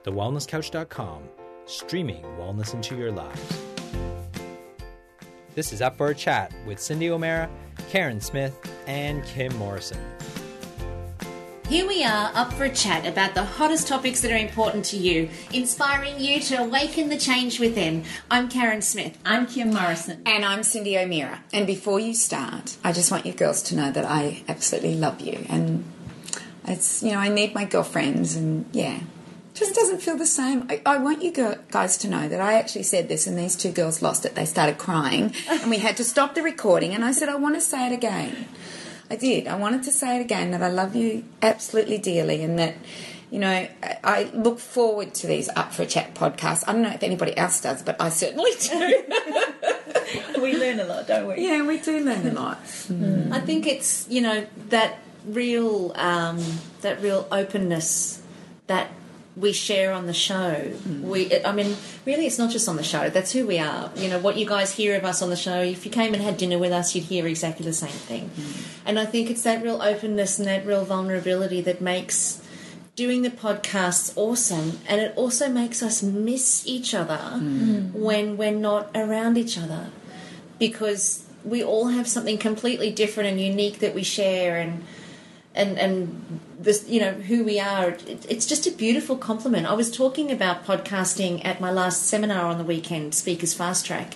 thewellnesscouch.com, streaming wellness into your lives. This is Up for a Chat with Cyndi O'Meara, Carren Smith, and Kim Morrison. Here we are, up for a chat about the hottest topics that are important to you, inspiring you to awaken the change within. I'm Carren Smith. I'm Kim Morrison. And I'm Cyndi O'Meara. And before you start, I just want you girls to know that I absolutely love you. And it's, I need my girlfriends, and it just doesn't feel the same. I want you guys to know that I actually said this, and these two girls lost it. They started crying, and we had to stop the recording, and I said, I want to say it again. I did. I wanted to say it again, that I love you absolutely dearly, and that, I look forward to these Up for a Chat podcasts. I don't know if anybody else does, but I certainly do. We learn a lot, don't we? Yeah, we do learn a lot. I think it's, that real openness that we share on the show. Really, it's not just on the show. That's who we are. What you guys hear of us on the show, if you came and had dinner with us, you'd hear exactly the same thing. And I think it's that real openness and that real vulnerability that makes doing the podcasts awesome. And it also makes us miss each other when we're not around each other, because we all have something completely different and unique that we share, and this, who we are. It's just a beautiful compliment. I was talking about podcasting at my last seminar on the weekend, Speakers Fast Track,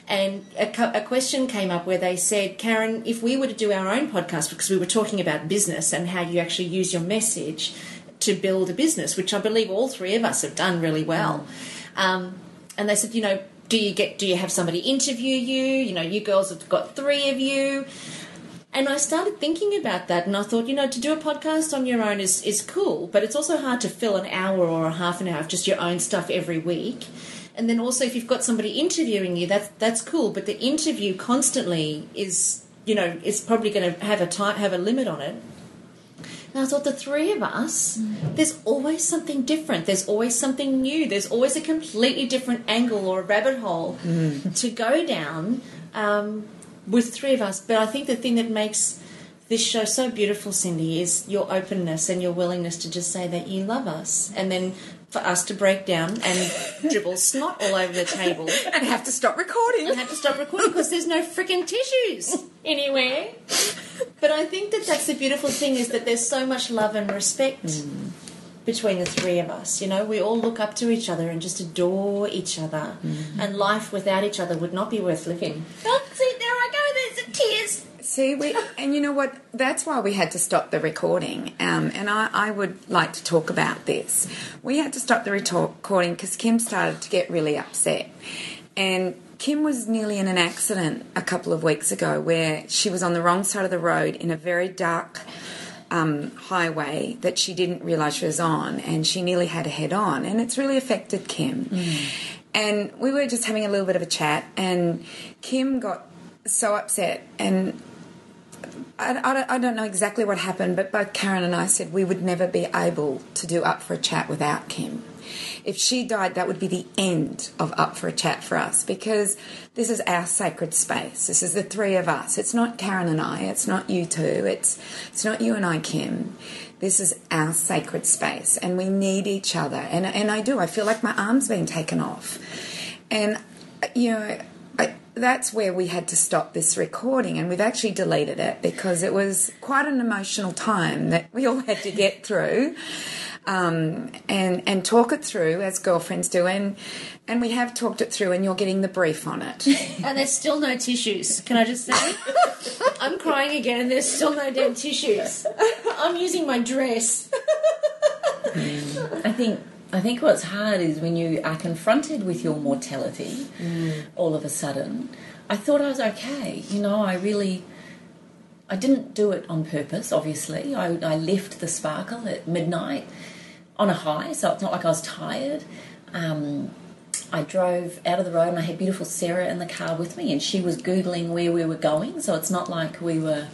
and a question came up where they said, Carren, if we were to do our own podcast, because we were talking about business and how you actually use your message to build a business, which I believe all three of us have done really well. And they said, do you have somebody interview you? You girls have got three of you. And I started thinking about that, and I thought, to do a podcast on your own is cool, but it's also hard to fill an hour or a half an hour of just your own stuff every week. And then also, if you've got somebody interviewing you, that's cool, but the interview constantly is probably going to have a limit on it. And I thought, the three of us, there's always something different. There's always something new. There's always a completely different angle or a rabbit hole to go down with three of us. But I think the thing that makes this show so beautiful, Cyndi, is your openness and your willingness to just say that you love us, and then for us to break down and dribble snot all over the table. And have to stop recording. Because there's no freaking tissues anywhere. But I think that's the beautiful thing, is that there's so much love and respect between the three of us. We all look up to each other and just adore each other. And life without each other would not be worth living. Oh, see, there I go. There's the tears. See, and you know what? That's why we had to stop the recording. And I would like to talk about this. We had to stop the recording because Kim started to get really upset. And Kim was nearly in an accident a couple of weeks ago where she was on the wrong side of the road in a very dark highway that she didn't realise she was on, and she nearly had a head-on, and it's really affected Kim. And we were just having a little bit of a chat, and Kim got so upset, and I don't know exactly what happened, but both Carren and I said we would never be able to do Up for a Chat without Kim. If she died, that would be the end of Up for a Chat for us, because this is our sacred space. This is the three of us. It's not Carren and I. It's not you two. It's not you and I, Kim. This is our sacred space, and we need each other. And I do. I feel like my arm's being taken off. And, that's where we had to stop this recording, and we've actually deleted it because it was quite an emotional time that we all had to get through. And talk it through as girlfriends do, and we have talked it through, and you're getting the brief on it. And there's still no tissues, can I just say? I'm crying again, and there's still no damn tissues. I'm using my dress. I think what's hard is when you are confronted with your mortality all of a sudden. I thought I was okay. I didn't do it on purpose, obviously. I left the Sparkle at midnight on a high, so it's not like I was tired. I drove out of the road, and I had beautiful Sarah in the car with me, and she was Googling where we were going, so it's not like we were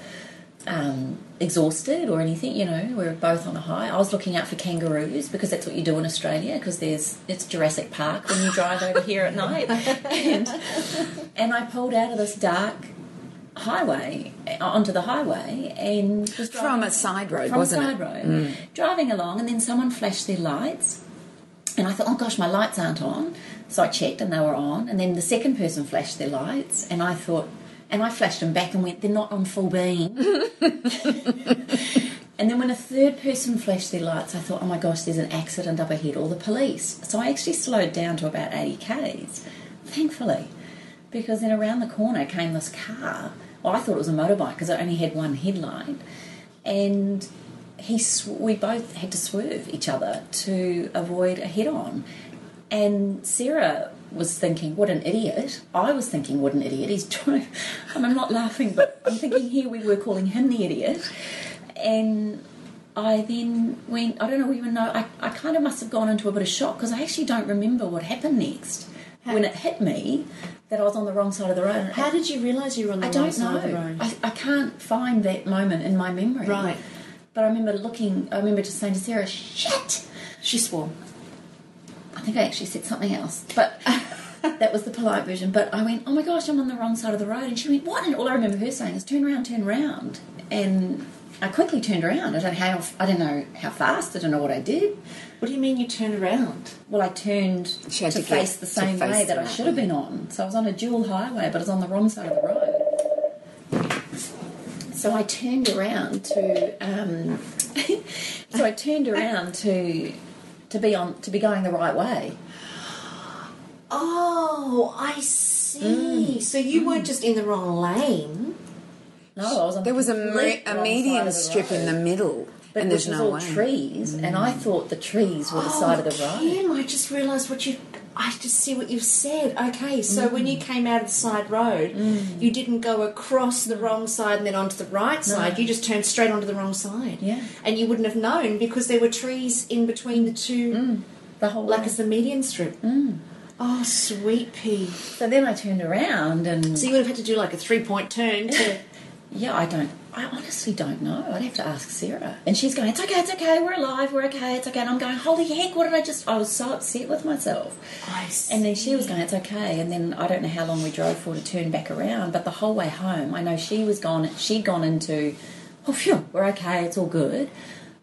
exhausted or anything, we were both on a high. I was looking out for kangaroos, because that's what you do in Australia, because it's Jurassic Park when you drive over here at night. And I pulled out of this dark highway onto the highway and was driving from a side road, wasn't it? Driving along, and then someone flashed their lights, And I thought, oh gosh, my lights aren't on. So I checked and they were on. And then the second person flashed their lights, and I thought, and I flashed them back and went, they're not on full beam. And then when a third person flashed their lights, I thought, oh my gosh, there's an accident up ahead, or the police. So I actually slowed down to about 80 k's, thankfully, because then around the corner came this car. Well, I thought it was a motorbike because it only had one headlight, and we both had to swerve each other to avoid a head-on. And Sarah was thinking, what an idiot. I was thinking, what an idiot. He's trying. I'm not laughing, but I'm thinking here we were calling him the idiot. And I then went, I don't even know, I kind of must have gone into a bit of shock because I actually don't remember what happened next. When it hit me that I was on the wrong side of the road. How did you realise you were on the wrong side of the road? I can't find that moment in my memory. Right. But I remember just saying to Sarah, shit! She swore. I think I actually said something else. But that was the polite version. But I went, oh my gosh, I'm on the wrong side of the road. And she went, what? And all I remember her saying is, turn around. And I quickly turned around. I don't know how fast. I don't know what I did. What do you mean you turned around? Well, I turned to face the same way that I should have been on. So I was on a dual highway, but I was on the wrong side of the road. So I turned around to be going the right way. Oh, I see. So you weren't just in the wrong lane. No, I was on there was a median strip in the middle, but and there's no way. Trees, and I thought the trees were the side of the road. Kim, I just realised I just see what you've said. Okay, so when you came out of the side road, you didn't go across the wrong side and then onto the right side. You just turned straight onto the wrong side. Yeah. And you wouldn't have known because there were trees in between the two. The whole way. Like it's the median strip. Oh, sweet pea. So then I turned around and... So you would have had to do like a 3-point turn to... Yeah, I honestly don't know. I'd have to ask Sarah. And she's going, it's okay, we're alive, we're okay, it's okay. And I'm going, holy heck, what did I was so upset with myself. I see. And then she was going, it's okay. And then I don't know how long we drove for to turn back around, but the whole way home, I know she'd gone into, oh, phew, we're okay, it's all good.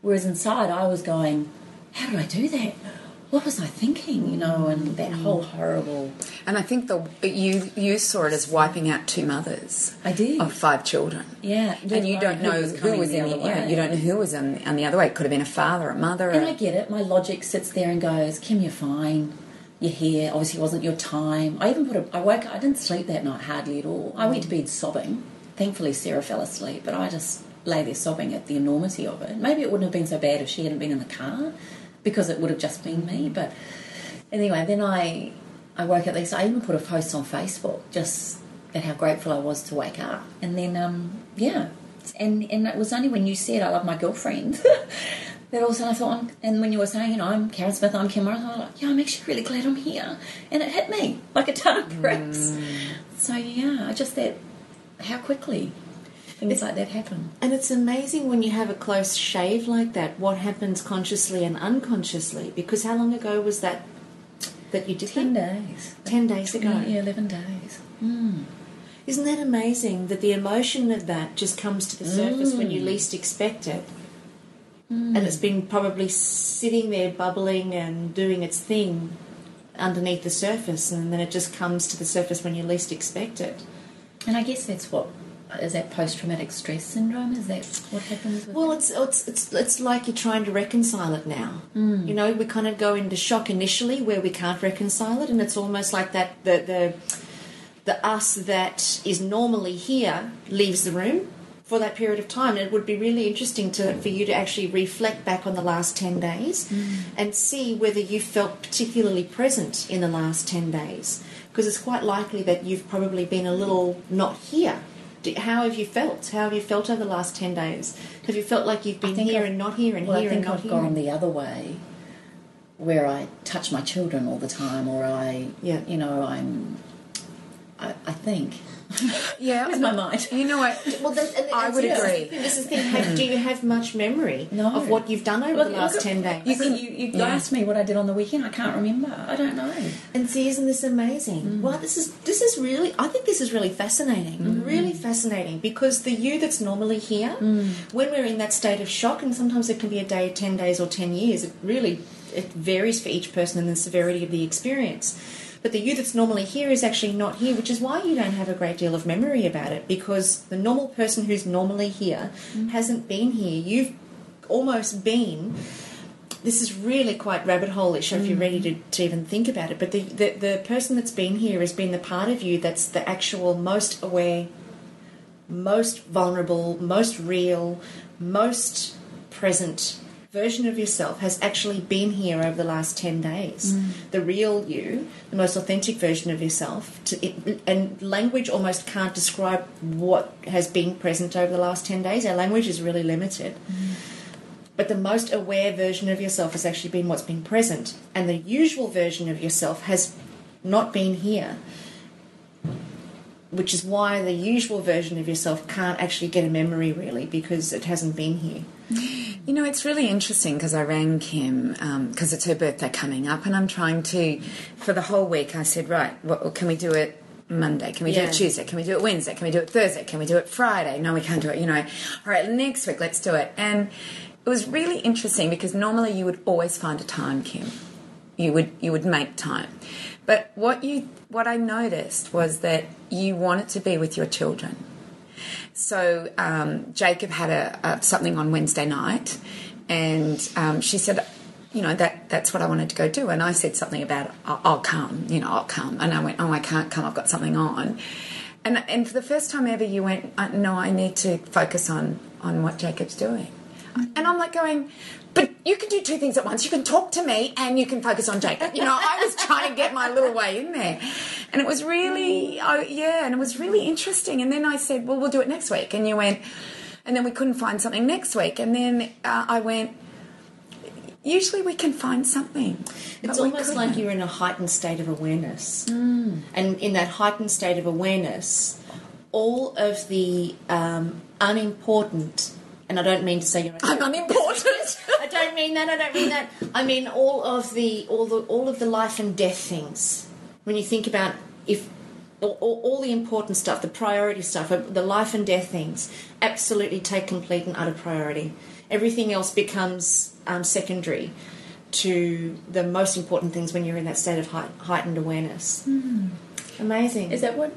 Whereas inside I was going, how did I do that? What was I thinking, and that whole horrible... And I think you saw it as wiping out two mothers. I did. Of 5 children. Yeah. And you don't know who was in the other way. You don't know who was on the other way. It could have been a father, a mother. And I get it. My logic sits there and goes, Kim, you're fine. You're here. Obviously it wasn't your time. I didn't sleep that night hardly at all. I went to bed sobbing. Thankfully Sarah fell asleep, but I just lay there sobbing at the enormity of it. Maybe it wouldn't have been so bad if she hadn't been in the car, because it would have just been me. But anyway, then I woke up. I even put a post on Facebook just at how grateful I was to wake up. And then, and it was only when you said I love my girlfriend that all of a sudden I thought, and when you were saying, I'm Carren Smith, I'm Kim, I thought, like, yeah, I'm actually really glad I'm here. And it hit me like a ton of bricks. So yeah, just that, how quickly things like that happen. And it's amazing when you have a close shave like that, what happens consciously and unconsciously. Because how long ago was that you did 10 that? days. 10 days ago. Yeah, 11 days. Isn't that amazing that the emotion of that just comes to the surface when you least expect it? And it's been probably sitting there bubbling and doing its thing underneath the surface, and then it just comes to the surface when you least expect it. And I guess that's what... Is that post-traumatic stress syndrome? Is that what happens with that? It's like you're trying to reconcile it now. We kind of go into shock initially where we can't reconcile it, and it's almost like that the us that is normally here leaves the room for that period of time. And it would be really interesting for you to actually reflect back on the last 10 days and see whether you felt particularly present in the last 10 days, because it's quite likely that you've probably been a little not here. How have you felt? How have you felt over the last 10 days? Have you felt like you've been here and not here and here and not here? I think I've gone the other way, where I touch my children all the time, or I think. Yeah, with my mind. You know what? Well, I would agree. This is the thing. Do you have much memory No. of what you've done over the last 10 days? You asked me what I did on the weekend. I can't remember. I don't know. And see, isn't this amazing? Well, this is really, I think this is really fascinating. Really fascinating, because the you that's normally here, when we're in that state of shock, and sometimes it can be a day, 10 days or 10 years, it varies for each person and the severity of the experience. But the you that's normally here is actually not here, which is why you don't have a great deal of memory about it, because the normal person who's normally here hasn't been here. You've almost been... This is really quite rabbit hole-ish if you're ready to even think about it. But the person that's been here has been the part of you that's the actual most aware, most vulnerable, most real, most present version of yourself has actually been here over the last 10 days. The real you, the most authentic version of yourself, and language almost can't describe what has been present over the last 10 days. Our language is really limited. But the most aware version of yourself has actually been what's been present, and the usual version of yourself has not been here, which is why the usual version of yourself can't actually get a memory, really, because it hasn't been here. You know, it's really interesting because I rang Kim because it's her birthday coming up, and I'm trying to, for the whole week, I said, right, can we do it Monday? Can we do it Tuesday? Can we do it Wednesday? Can we do it Thursday? Can we do it Friday? No, we can't do it, you know. All right, next week, let's do it. And it was really interesting because normally you would always find a time, Kim. You would make time. But what I noticed was that you wanted to be with your children. So Jacob had something on Wednesday night, and she said, you know, that's what I wanted to go do. And I said something about, I'll come. And I went, oh, I can't come, I've got something on. And for the first time ever, you went, no, I need to focus on what Jacob's doing. And I'm like going, but you can do two things at once. You can talk to me and you can focus on Jacob. You know, I was trying to get my little way in there. And it was really, and it was really interesting. And then I said, well, we'll do it next week. And you went, and then we couldn't find something next week. And then I went, usually we can find something. It's almost like you're in a heightened state of awareness. And in that heightened state of awareness, all of the unimportant... And I don't mean to say you're... I'm unimportant. I don't mean that. I mean all of the life and death things. When you think about all the important stuff, the priority stuff, the life and death things, absolutely take complete and utter priority. Everything else becomes secondary to the most important things when you're in that state of heightened awareness. Amazing. Is that what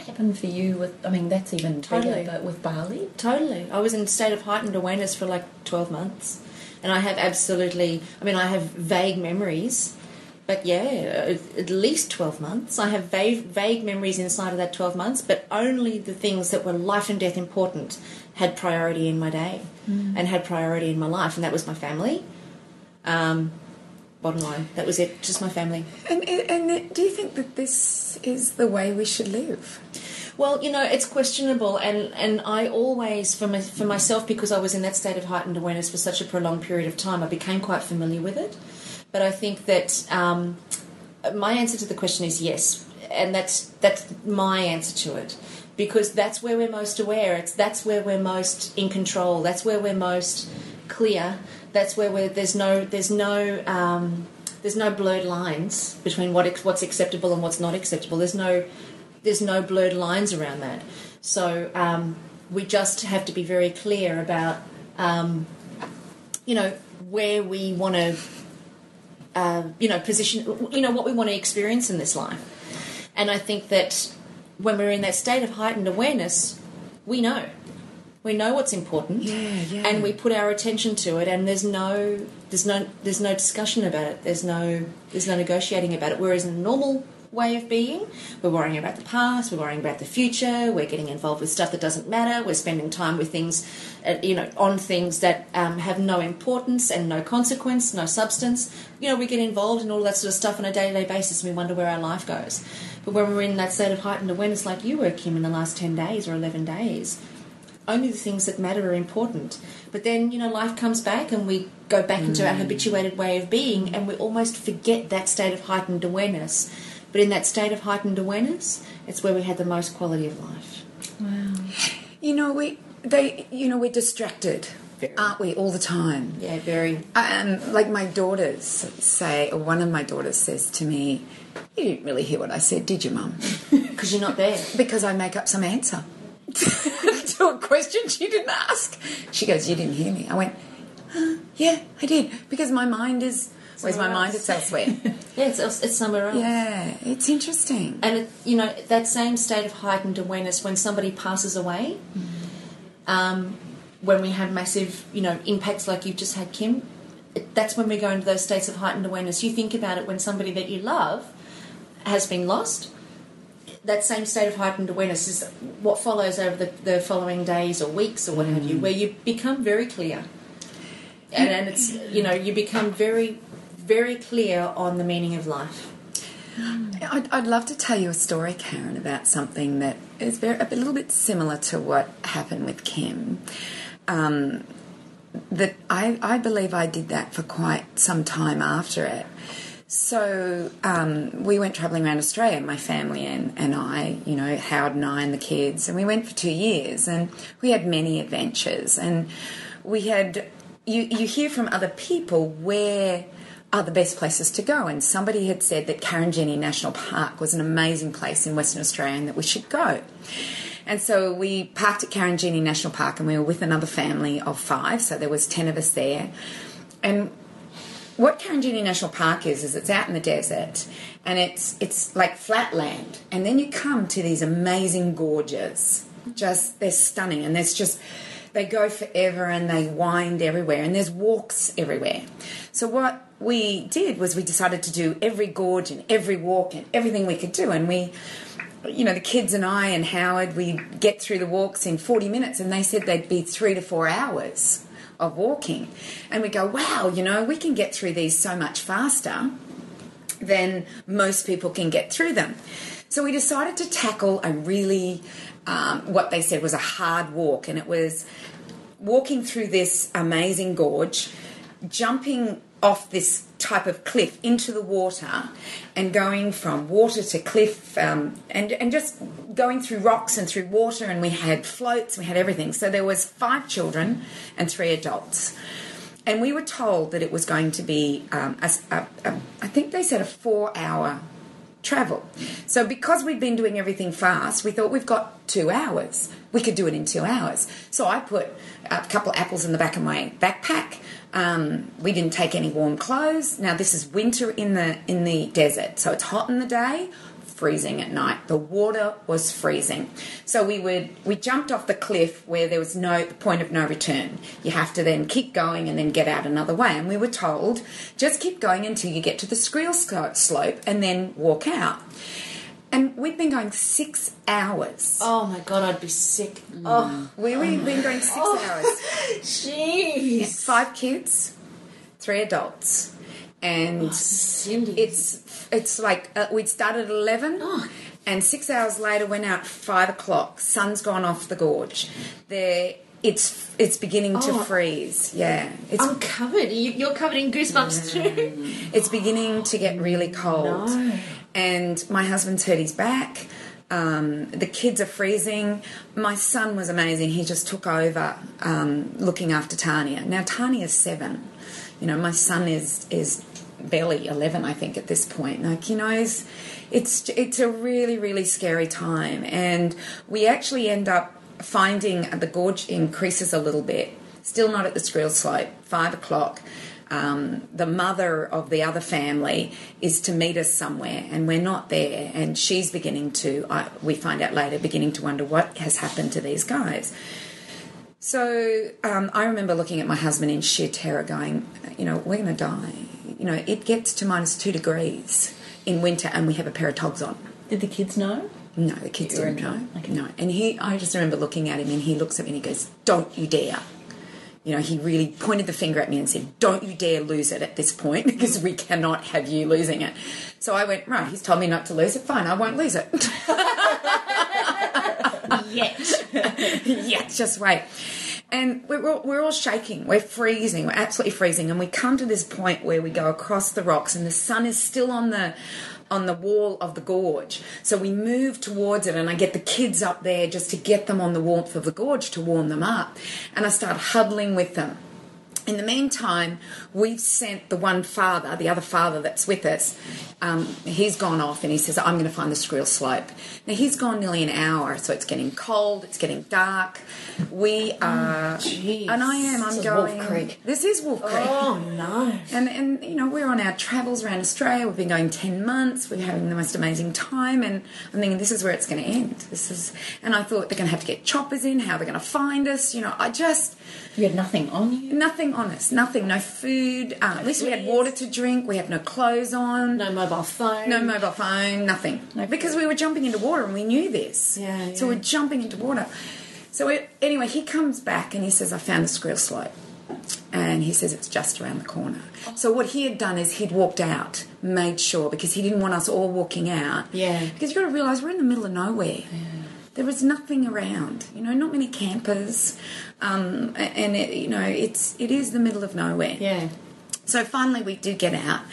happened for you with, I mean, that's even bigger, but with Bali? Totally. I was in a state of heightened awareness for like 12 months. And I have I have vague memories, but at least 12 months. I have vague memories inside of that 12 months, but only the things that were life and death important had priority in my day and had priority in my life, and that was my family. Bottom line, that was it, just my family. And do you think that this is the way we should live? Well, you know, it's questionable, and I always, for myself, because I was in that state of heightened awareness for such a prolonged period of time, I became quite familiar with it. But I think that my answer to the question is yes, and that's my answer to it, because that's where we're most aware. That's where we're most in control. That's where we're most clear. That's where there's no blurred lines between what's acceptable and what's not acceptable. There's no blurred lines around that. So we just have to be very clear about where we want to position, what we want to experience in this life. And I think that when we're in that state of heightened awareness, we know what's important, and we put our attention to it, and there's no discussion about it. There's no negotiating about it. Whereas in a normal way of being, we're worrying about the past, we're worrying about the future, we're getting involved with stuff that doesn't matter, we're spending time with things, on things that have no importance and no consequence, no substance. We get involved in all that sort of stuff on a day-to-day basis, and we wonder where our life goes. But when we're in that state of heightened awareness, like you were, Kim, in the last 10 days or 11 days, only the things that matter are important. But then, life comes back and we go back into our habituated way of being, and we almost forget that state of heightened awareness But in that state of heightened awareness, it's where we had the most quality of life. Wow. We're distracted, aren't we, all the time? Yeah, very. Like my daughters say, or one of my daughters says to me, "You didn't really hear what I said, did you, Mum?" Because you're not there. Because I make up some answer to a question she didn't ask. She goes, "You didn't hear me." I went, "Yeah, I did." Because my mind is... Where's my mind? It's elsewhere. Yeah, it's somewhere else. Yeah, it's interesting. And, that same state of heightened awareness when somebody passes away, when we have massive, impacts like you've just had, Kim, that's when we go into those states of heightened awareness. You think about it when somebody that you love has been lost. That same state of heightened awareness is what follows over the following days or weeks or what have you, where you become very clear. And it's, you become very, very clear on the meaning of life. I'd love to tell you a story, Carren, about something that is a little bit similar to what happened with Kim. That I believe I did that for quite some time after it. So we went travelling around Australia, my family and I, Howard and I and the kids, and we went for 2 years, and we had many adventures, and we had... You hear from other people where are the best places to go, and somebody had said that Carren and Cyndi National Park was an amazing place in Western Australia and that we should go. And so we parked at Carren and Cyndi National Park, and we were with another family of 5, so there was 10 of us there. And what Carren and Cyndi National Park is it's out in the desert, and it's like flat land, and then you come to these amazing gorges. They're stunning, and there's just... They go forever and they wind everywhere, and there's walks everywhere. So what we did was we decided to do every gorge and every walk and everything we could do. And we, the kids and I and Howard, we'd get through the walks in 40 minutes, and they said they'd be 3 to 4 hours of walking. And we go, wow, we can get through these so much faster than most people can get through them. So we decided to tackle a really... what they said was a hard walk, and it was walking through this amazing gorge, jumping off this type of cliff into the water, and going from water to cliff, and just going through rocks and through water, and we had floats, we had everything. So there was 5 children and 3 adults. And we were told that it was going to be, I think they said a 4-hour travel. So because we'd been doing everything fast, we thought we've got 2 hours. We could do it in 2 hours. So I put a couple of apples in the back of my backpack. We didn't take any warm clothes. Now this is winter in the desert, so it's hot in the day, freezing at night. The water was freezing. So we jumped off the cliff where there was the point of no return. You have to then keep going and then get out another way. And we were told, just keep going until you get to the Skrill slope and then walk out. And we'd been going 6 hours. Oh my God, I'd be sick. We'd been going 6 hours. Jeez. 5 kids, 3 adults. And Cyndi. it's like we'd started at 11 and 6 hours later went out 5 o'clock. Sun's gone off the gorge. It's beginning to freeze. Yeah. I'm covered. You're covered in goosebumps too. It's beginning to get really cold. No. And my husband's hurt his back. The kids are freezing. My son was amazing. He just took over looking after Tanya. Now Tanya's 7. My son is barely 11, I think, at this point. It's a really, really scary time. And we actually end up finding the gorge increases a little bit. Still not at the Skrill slope, 5 o'clock. The mother of the other family is to meet us somewhere, and we're not there. And she's beginning to, we find out later, beginning to wonder what has happened to these guys. So I remember looking at my husband in sheer terror going, we're going to die. It gets to -2 degrees in winter and we have a pair of togs on. Did the kids know? No, the kids didn't know. Okay. No. And I just remember looking at him, and he looks at me and he goes, "Don't you dare." He really pointed the finger at me and said, "Don't you dare lose it at this point, because we cannot have you losing it." So I went, right, he's told me not to lose it. Fine, I won't lose it. Yet. Yes, just wait. And we're all shaking. We're freezing. We're absolutely freezing. And we come to this point where we go across the rocks, and the sun is still on the wall of the gorge. So we move towards it, and I get the kids up there just to get them on the warmth of the gorge to warm them up. And I start huddling with them. In the meantime, we've sent the other father that's with us, he's gone off and he says, I'm going to find the Squirrel Slope. Now, he's gone nearly an hour, so it's getting cold, it's getting dark. We are... and I'm going... Wolf Creek. This is Wolf Creek. Oh, no. And you know, we're on our travels around Australia. We've been going 10 months. We're having the most amazing time. And I'm thinking, this is where it's going to end. And I thought they're going to have to get choppers in, how they're going to find us. You know, You had nothing on you? Nothing on us. Nothing. No food. At least we had water to drink. We had no clothes on. No mobile phone. No mobile phone. Nothing. No because we were jumping into water and we knew this. Yeah. So we're jumping into water. So anyway, he comes back and he says, I found the Squirrel Slope. And he says it's just around the corner. So what he had done is he'd walked out, made sure, because he didn't want us all walking out. Yeah. Because you've got to realise we're in the middle of nowhere. Yeah. There was nothing around, you know, not many campers, and it is the middle of nowhere. Yeah. So finally we did get out,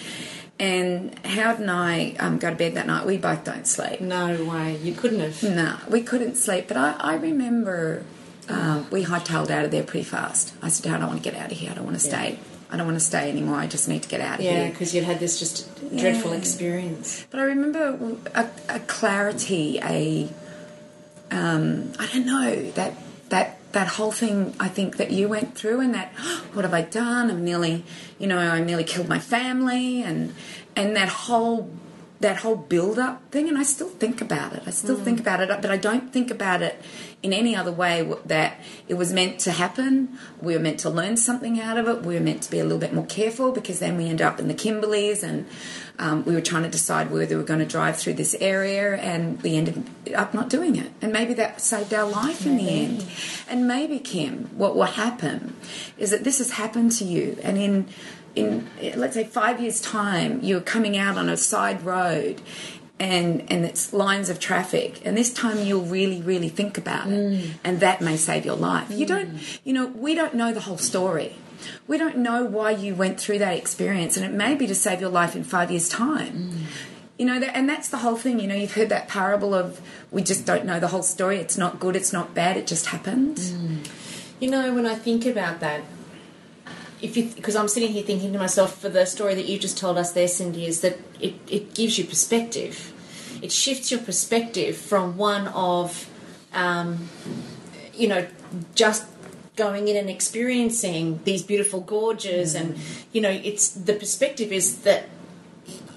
and Howard and I go to bed that night. We both don't sleep. No way, you couldn't have. No, we couldn't sleep. But I remember we hightailed out of there pretty fast. I said, Howard, I want to get out of here. I don't want to stay. I don't want to stay anymore. I just need to get out of here. Yeah, because you'd had this just dreadful experience. But I remember a clarity, I don't know, that whole thing I think that you went through, and that, what have I done? I nearly killed my family, and that whole build-up thing, and I still think about it. Think about it, but I don't think about it in any other way that it was meant to happen. We were meant to learn something out of it. We were meant to be a little bit more careful, because then we ended up in the Kimberleys, and we were trying to decide whether we were going to drive through this area, and we ended up not doing it. And maybe that saved our life in the end. And maybe, Kim, what will happen is that this has happened to you, and in let's say 5 years' time, you're coming out on a side road and it's lines of traffic, and this time you'll really, really think about it, and that may save your life. We don't know the whole story. We don't know why you went through that experience, and it may be to save your life in 5 years' time. You know, and that's the whole thing. You know, you've heard that parable of we just don't know the whole story. It's not good, it's not bad, it just happened. You know, when I think about that, because I'm sitting here thinking to myself, for the story that you just told us there, Cyndi, is that it gives you perspective. It shifts your perspective from one of, just going in and experiencing these beautiful gorges, and it's the perspective is that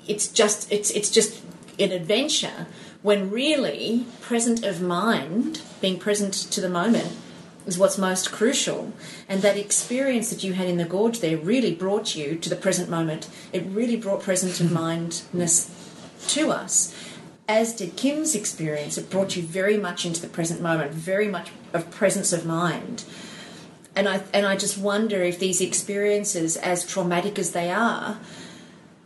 it's just an adventure, when really present of mind, being present to the moment, is what's most crucial. And that experience that you had in the gorge there really brought you to the present moment. It really brought present of mindness to us, as did Kim's experience. It brought you very much into the present moment, very much of presence of mind. And I just wonder if these experiences, as traumatic as they are,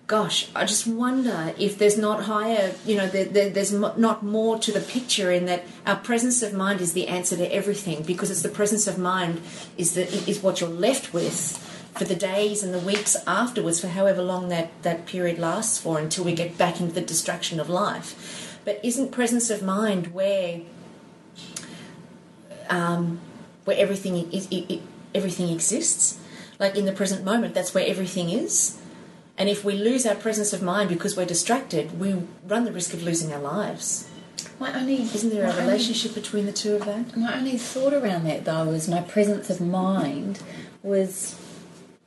gosh, I just wonder if there's not higher, there's not more to the picture, in that our presence of mind is the answer to everything, because it's the presence of mind is what you're left with for the days and the weeks afterwards, for however long that period lasts for, until we get back into the distraction of life. But isn't presence of mind where everything everything exists? Like in the present moment, that's where everything is. And if we lose our presence of mind because we're distracted, we run the risk of losing our lives. Isn't there a relationship between the two of that? My only thought around that, though, is my presence of mind was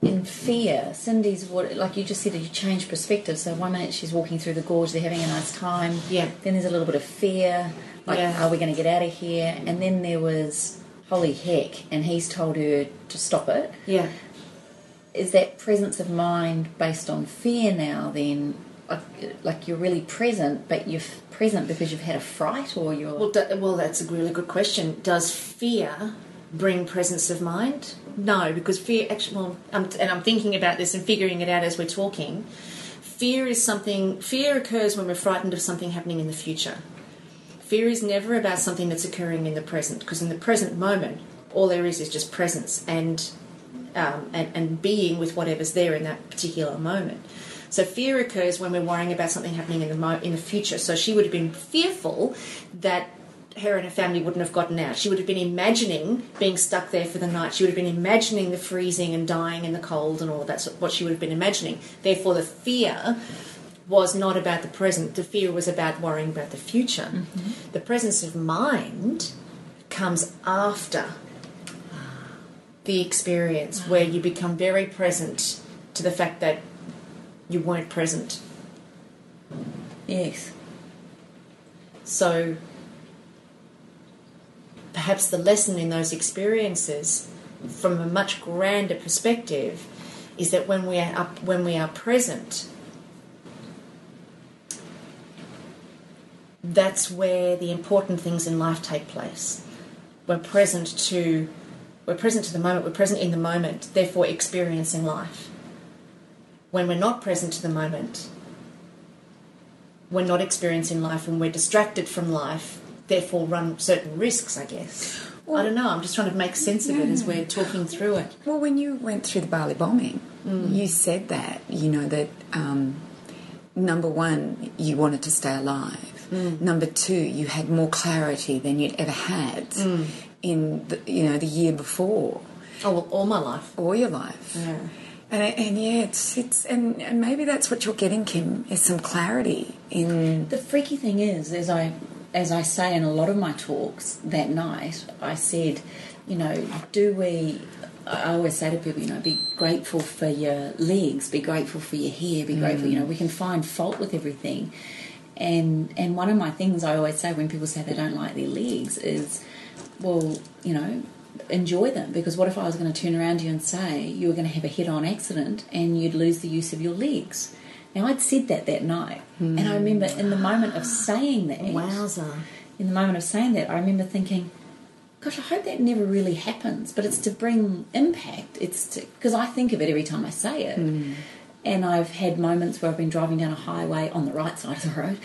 in fear. Cindy's, like you just said, you change perspective. So 1 minute she's walking through the gorge, they're having a nice time. Yeah. Then there's a little bit of fear, are we going to get out of here? And then there was, holy heck, and he's told her to stop it. Yeah. Is that presence of mind based on fear now then? Like you're really present, but you're present because you've had a fright, or you're... Well, that's a really good question. Does fear bring presence of mind? No, because fear... Actually, and I'm thinking about this and figuring it out as we're talking. Fear occurs when we're frightened of something happening in the future. Fear is never about something that's occurring in the present, because in the present moment, all there is just presence and being with whatever's there in that particular moment. So fear occurs when we're worrying about something happening in the future. So she would have been fearful that her and her family wouldn't have gotten out. She would have been imagining being stuck there for the night. She would have been imagining the freezing and dying in the cold and all. That's what she would have been imagining. Therefore, the fear was not about the present. The fear was about worrying about the future. Mm-hmm. The presence of mind comes after the experience, where you become very present to the fact that you weren't present. Yes. So perhaps the lesson in those experiences, from a much grander perspective, is that when we are present, that's where the important things in life take place. We're present to the moment. We're present in the moment, therefore experiencing life. When we're not present to the moment, we're not experiencing life, and we're distracted from life, therefore run certain risks, I guess. Well, I don't know, I'm just trying to make sense of it as we're talking through it. Well, when you went through the Bali bombing, you said that, that number one, you wanted to stay alive. Number two, you had more clarity than you'd ever had in the year before. Oh, well, all my life. All your life. Yeah. And yeah, it's maybe that's what you're getting, Kim, is some clarity in. The freaky thing is, as I say in a lot of my talks that night, I said, I always say to people, be grateful for your legs, be grateful for your hair, be grateful, we can find fault with everything. And one of my things I always say when people say they don't like their legs is, well, enjoy them, because what if I was going to turn around to you and say you were going to have a head-on accident and you'd lose the use of your legs? Now, I'd said that night, and I remember in the moment of saying that, wowza! In the moment of saying that, I remember thinking, gosh, I hope that never really happens, but it's to bring impact. Because I think of it every time I say it. And I've had moments where I've been driving down a highway on the right side of the road,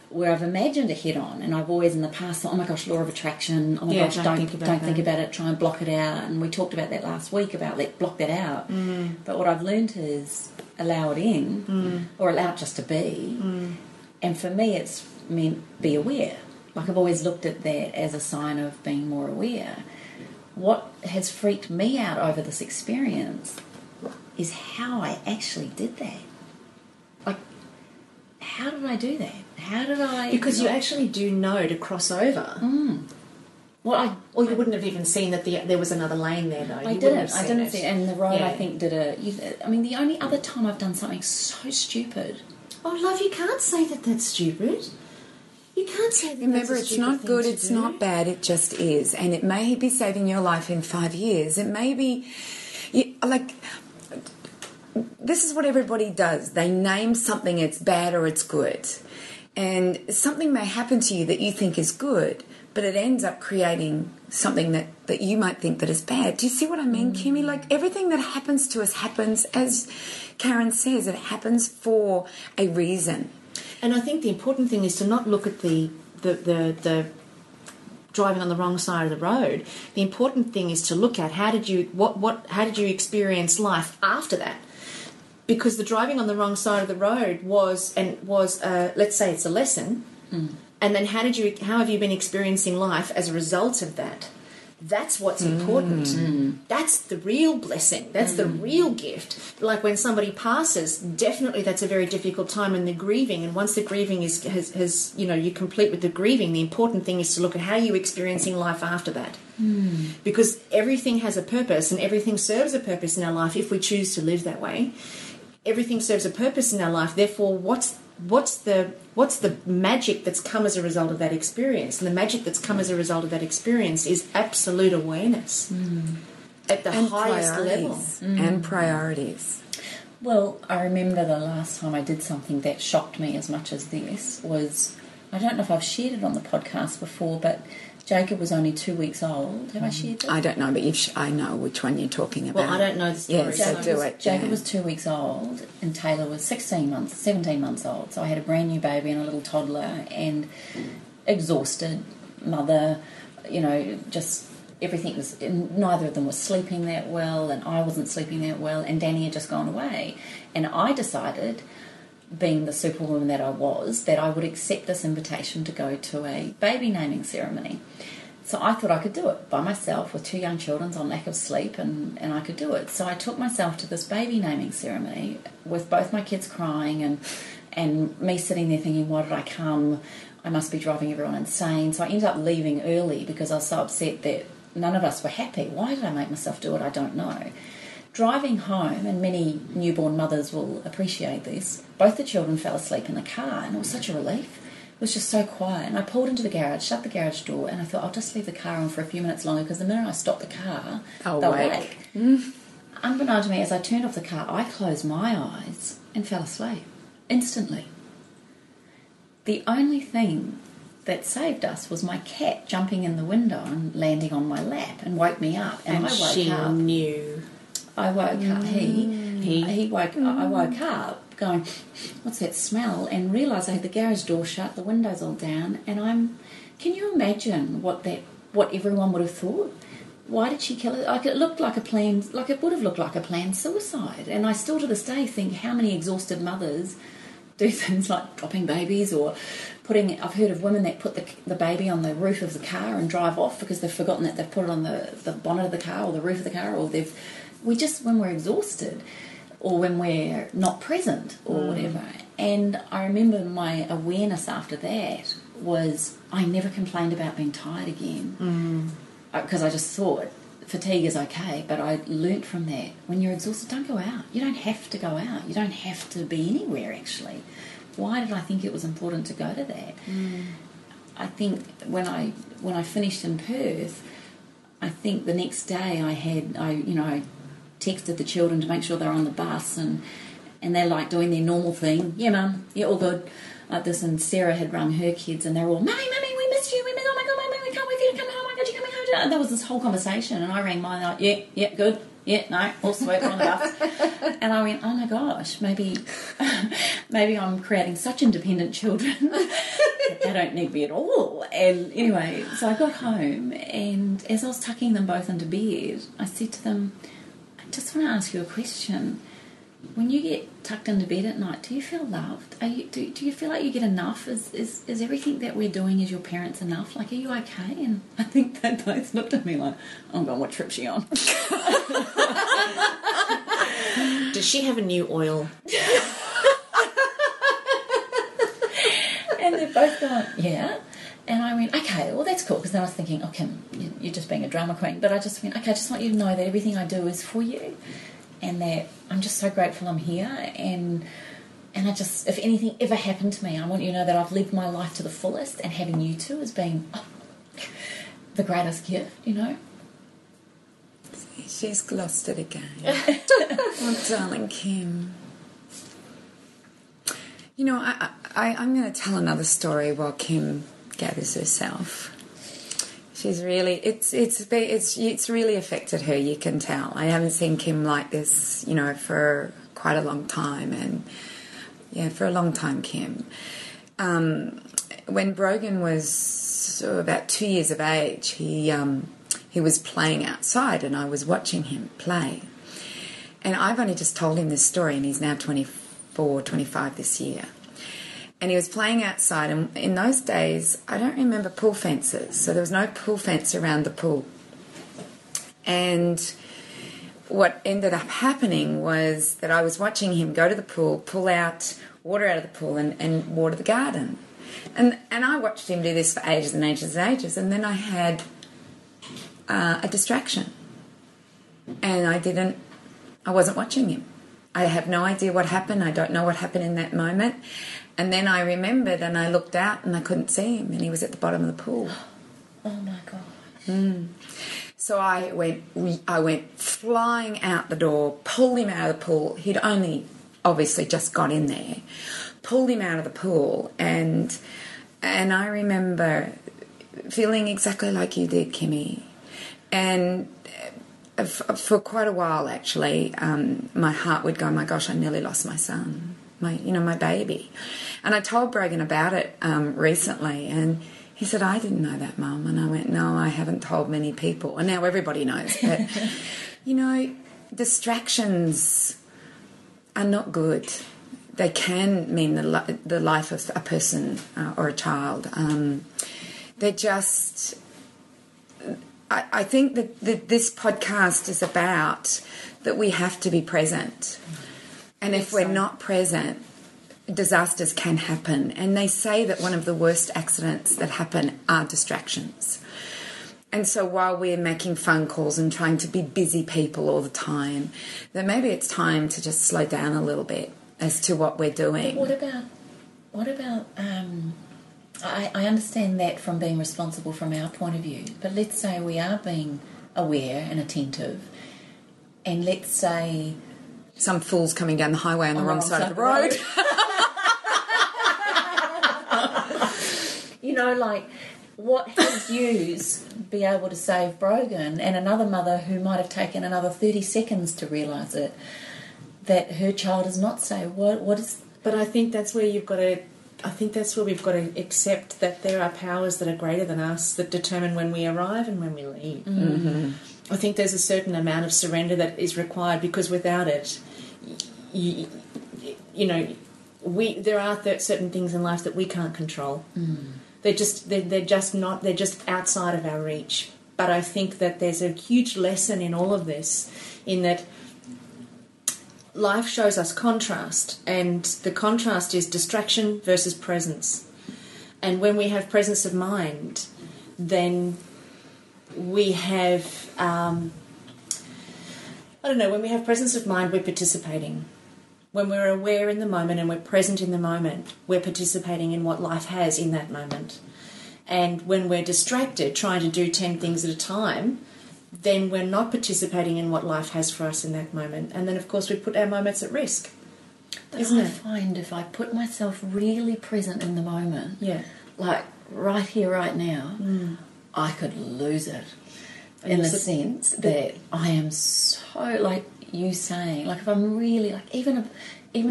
where I've imagined a head-on, and I've always in the past thought, oh my gosh, law of attraction, oh my gosh, don't think about it, try and block it out. And we talked about that last week, about block that out. But what I've learned is allow it in, or allow it just to be. And for me, it's meant be aware. Like, I've always looked at that as a sign of being more aware. What has freaked me out over this experience is how I actually did that. Like, how did I do that? How did I... Because you actually do know to cross over. Well, or you wouldn't have even seen that there was another lane there, though. I didn't see it. And the road, I think, did the only other time I've done something so stupid... Oh, love, you can't say that that's stupid. You can't say that. Remember, that's a it's not good, it's do. not bad, it just is. And it may be saving your life in 5 years. It may be... This is what everybody does. They name something, it's bad or it's good. And something may happen to you that you think is good, but it ends up creating something that you might think that is bad. Do you see what I mean, Kimmy? Like, everything that happens to us happens, as Carren says, it happens for a reason. And I think the important thing is to not look at the driving on the wrong side of the road. The important thing is to look at how did you experience life after that? Because the driving on the wrong side of the road was let's say it's a lesson, and then how have you been experiencing life as a result of that? That's what's important. That's the real blessing. That's the real gift. Like when somebody passes, definitely that's a very difficult time, and they're grieving. And once the grieving has you're complete with the grieving, the important thing is to look at how you're experiencing life after that. Because everything has a purpose, and everything serves a purpose in our life if we choose to live that way. Everything serves a purpose in our life. Therefore, what's the magic that's come as a result of that experience? And the magic that's come as a result of that experience is absolute awareness at the highest level. And priorities. Well, I remember the last time I did something that shocked me as much as this was, I don't know if I've shared it on the podcast before, but Jacob was only 2 weeks old. Have I shared that? I don't know, but I know which one you're talking about. Well, I don't know the story. Yeah, so do it. Jacob was 2 weeks old, and Taylor was 17 months old. So I had a brand new baby and a little toddler, and exhausted mother, just everything was, neither of them was sleeping that well, and I wasn't sleeping that well, and Danny had just gone away. And I decided, being the superwoman that I was, that I would accept this invitation to go to a baby naming ceremony. So I thought I could do it by myself with 2 young children on lack of sleep, and I could do it. So I took myself to this baby naming ceremony with both my kids crying and me sitting there thinking, why did I come? I must be driving everyone insane. So I ended up leaving early because I was so upset that none of us were happy. Why did I make myself do it? I don't know. Driving home, and many newborn mothers will appreciate this, both the children fell asleep in the car, and it was such a relief. It was just so quiet. And I pulled into the garage, shut the garage door, and I thought, I'll just leave the car on for a few minutes longer, because the minute I stop the car, they'll wake. Unbeknown to me, as I turned off the car, I closed my eyes and fell asleep instantly. The only thing that saved us was my cat jumping in the window and landing on my lap and woke me up. And I woke she up. knew. I woke up. He woke. I woke up going, "What's that smell?" And realised I had the garage door shut, the windows all down, and Can you imagine what everyone would have thought? Why did she kill it? Like, it looked like a planned. Like, it would have looked like a planned suicide. And I still to this day think how many exhausted mothers do things like dropping babies or putting. I've heard of women that put the baby on the roof of the car and drive off because they've forgotten that they've put it on the bonnet of the car or the roof of the car, or when we're exhausted or when we're not present or whatever. And I remember my awareness after that was I never complained about being tired again because I just thought fatigue is okay, but I learnt from that, when you're exhausted, don't go out. You don't have to go out. You don't have to be anywhere, actually. Why did I think it was important to go to that? I think when I finished in Perth, I think the next day I texted the children to make sure they're on the bus, and they're like doing their normal thing. Yeah, Mum, yeah, all good. Like this, and Sarah had rung her kids, and they're all, Mummy, we missed you. Oh my God, Mummy, we can't wait for you to come home. Oh my God, you're coming home. And there was this whole conversation, and I rang mine, like, yeah, good. Yeah, no, all sweet, we're on the bus. And I went, oh my gosh, maybe I'm creating such independent children that they don't need me at all. And anyway, so I got home, and as I was tucking them both into bed, I said to them, I just want to ask you a question. When you get tucked into bed at night, do you feel loved? Do you feel like you get enough? Is everything that we're doing as your parents enough? Like, are you okay? And I think they both looked at me like, oh God, what trip's she on? Does she have a new oil? And they're both going, yeah. And I went, okay, well, that's cool, because then I was thinking, oh, Kim, you're just being a drama queen. But I just went, okay, I just want you to know that everything I do is for you, and that I'm just so grateful I'm here. And I just, if anything ever happened to me, I want you to know that I've lived my life to the fullest, and having you two has been the greatest gift, you know. She's lost it again. Oh, darling Kim. You know, I'm going to tell another story while Kim gathers herself. She's really, it's really affected her, you can tell. I haven't seen Kim like this, you know, for quite a long time. And, yeah, for a long time, Kim. When Brogan was about 2 years of age, he was playing outside, and I was watching him play. And I've only just told him this story, and he's now 24, 25 this year. And he was playing outside, and in those days, I don't remember pool fences, so there was no pool fence around the pool. And what ended up happening was that I was watching him go to the pool, pull out water out of the pool, and water the garden. And I watched him do this for ages and ages and ages, and then I had a distraction. And I wasn't watching him. I have no idea what happened. I don't know what happened in that moment. And then I remembered, and I looked out, and I couldn't see him, and he was at the bottom of the pool. Oh my God. So I went flying out the door, pulled him out of the pool. He'd only obviously just got in there, pulled him out of the pool, and I remember feeling exactly like you did, Kimmy. And for quite a while, actually, my heart would go, my gosh, I nearly lost my son, my baby. And I told Brogan about it recently, and He said, I didn't know that, Mum. And I went, no, I haven't told many people. And now everybody knows. But, you know, distractions are not good. They can mean the life of a person or a child. They're just... I think that this podcast is about that we have to be present. And if we're not present, disasters can happen. And they say that one of the worst accidents that happen are distractions. And so while we're making phone calls and trying to be busy people all the time, then maybe it's time to just slow down a little bit as to what we're doing. But what about I understand that from being responsible from our point of view, but let's say we are being aware and attentive, and let's say some fool's coming down the highway on the wrong side of the road. You know, like, what has yous be able to save Brogan and another mother who might have taken another 30 seconds to realise it, that her child is not safe? What is... But I think that's where you've got to... I think that's where we've got to accept that there are powers that are greater than us that determine when we arrive and when we leave. Mm-hmm. I think there's a certain amount of surrender that is required, because without it, you know, there are certain things in life that we can't control. Mm. They're just outside of our reach. But I think that there's a huge lesson in all of this, in that life shows us contrast, and the contrast is distraction versus presence. And when we have presence of mind, then we have, when we have presence of mind, we're participating. When we're aware in the moment and we're present in the moment, we're participating in what life has in that moment. And when we're distracted, trying to do 10 things at a time, then we're not participating in what life has for us in that moment. And then, of course, we put our moments at risk. But Isn't I it? find if I put myself really present in the moment, Yeah. like right here, right now, I could lose it. And In the you're sense that I am so, like you saying, like if I'm really, like even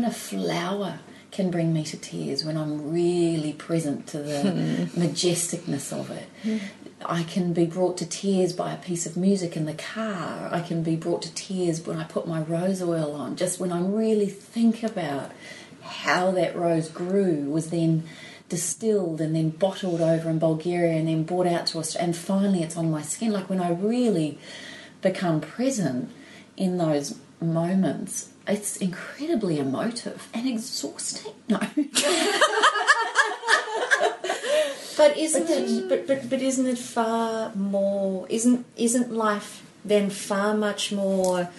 a flower can bring me to tears when I'm really present to the majesticness of it. I can be brought to tears by a piece of music in the car. I can be brought to tears when I put my rose oil on, just when I really think about how that rose grew, was then distilled and then bottled over in Bulgaria and then brought out to Australia, and finally it's on my skin. Like when I really become present in those moments, it's incredibly emotive and exhausting. No. But isn't it far more? Isn't life then far much more?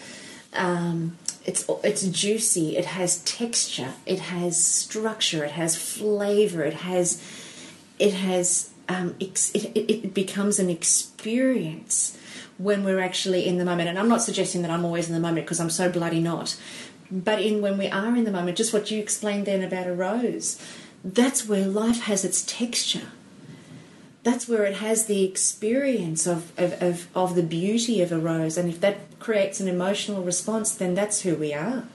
It's juicy. It has texture. It has structure. It has flavour. It becomes an experience when we're actually in the moment. And I'm not suggesting that I'm always in the moment, because I'm so bloody not. But when we are in the moment, just what you explained then about a rose, that's where life has its texture. That's where it has the experience of the beauty of a rose. And if that creates an emotional response, then that's who we are.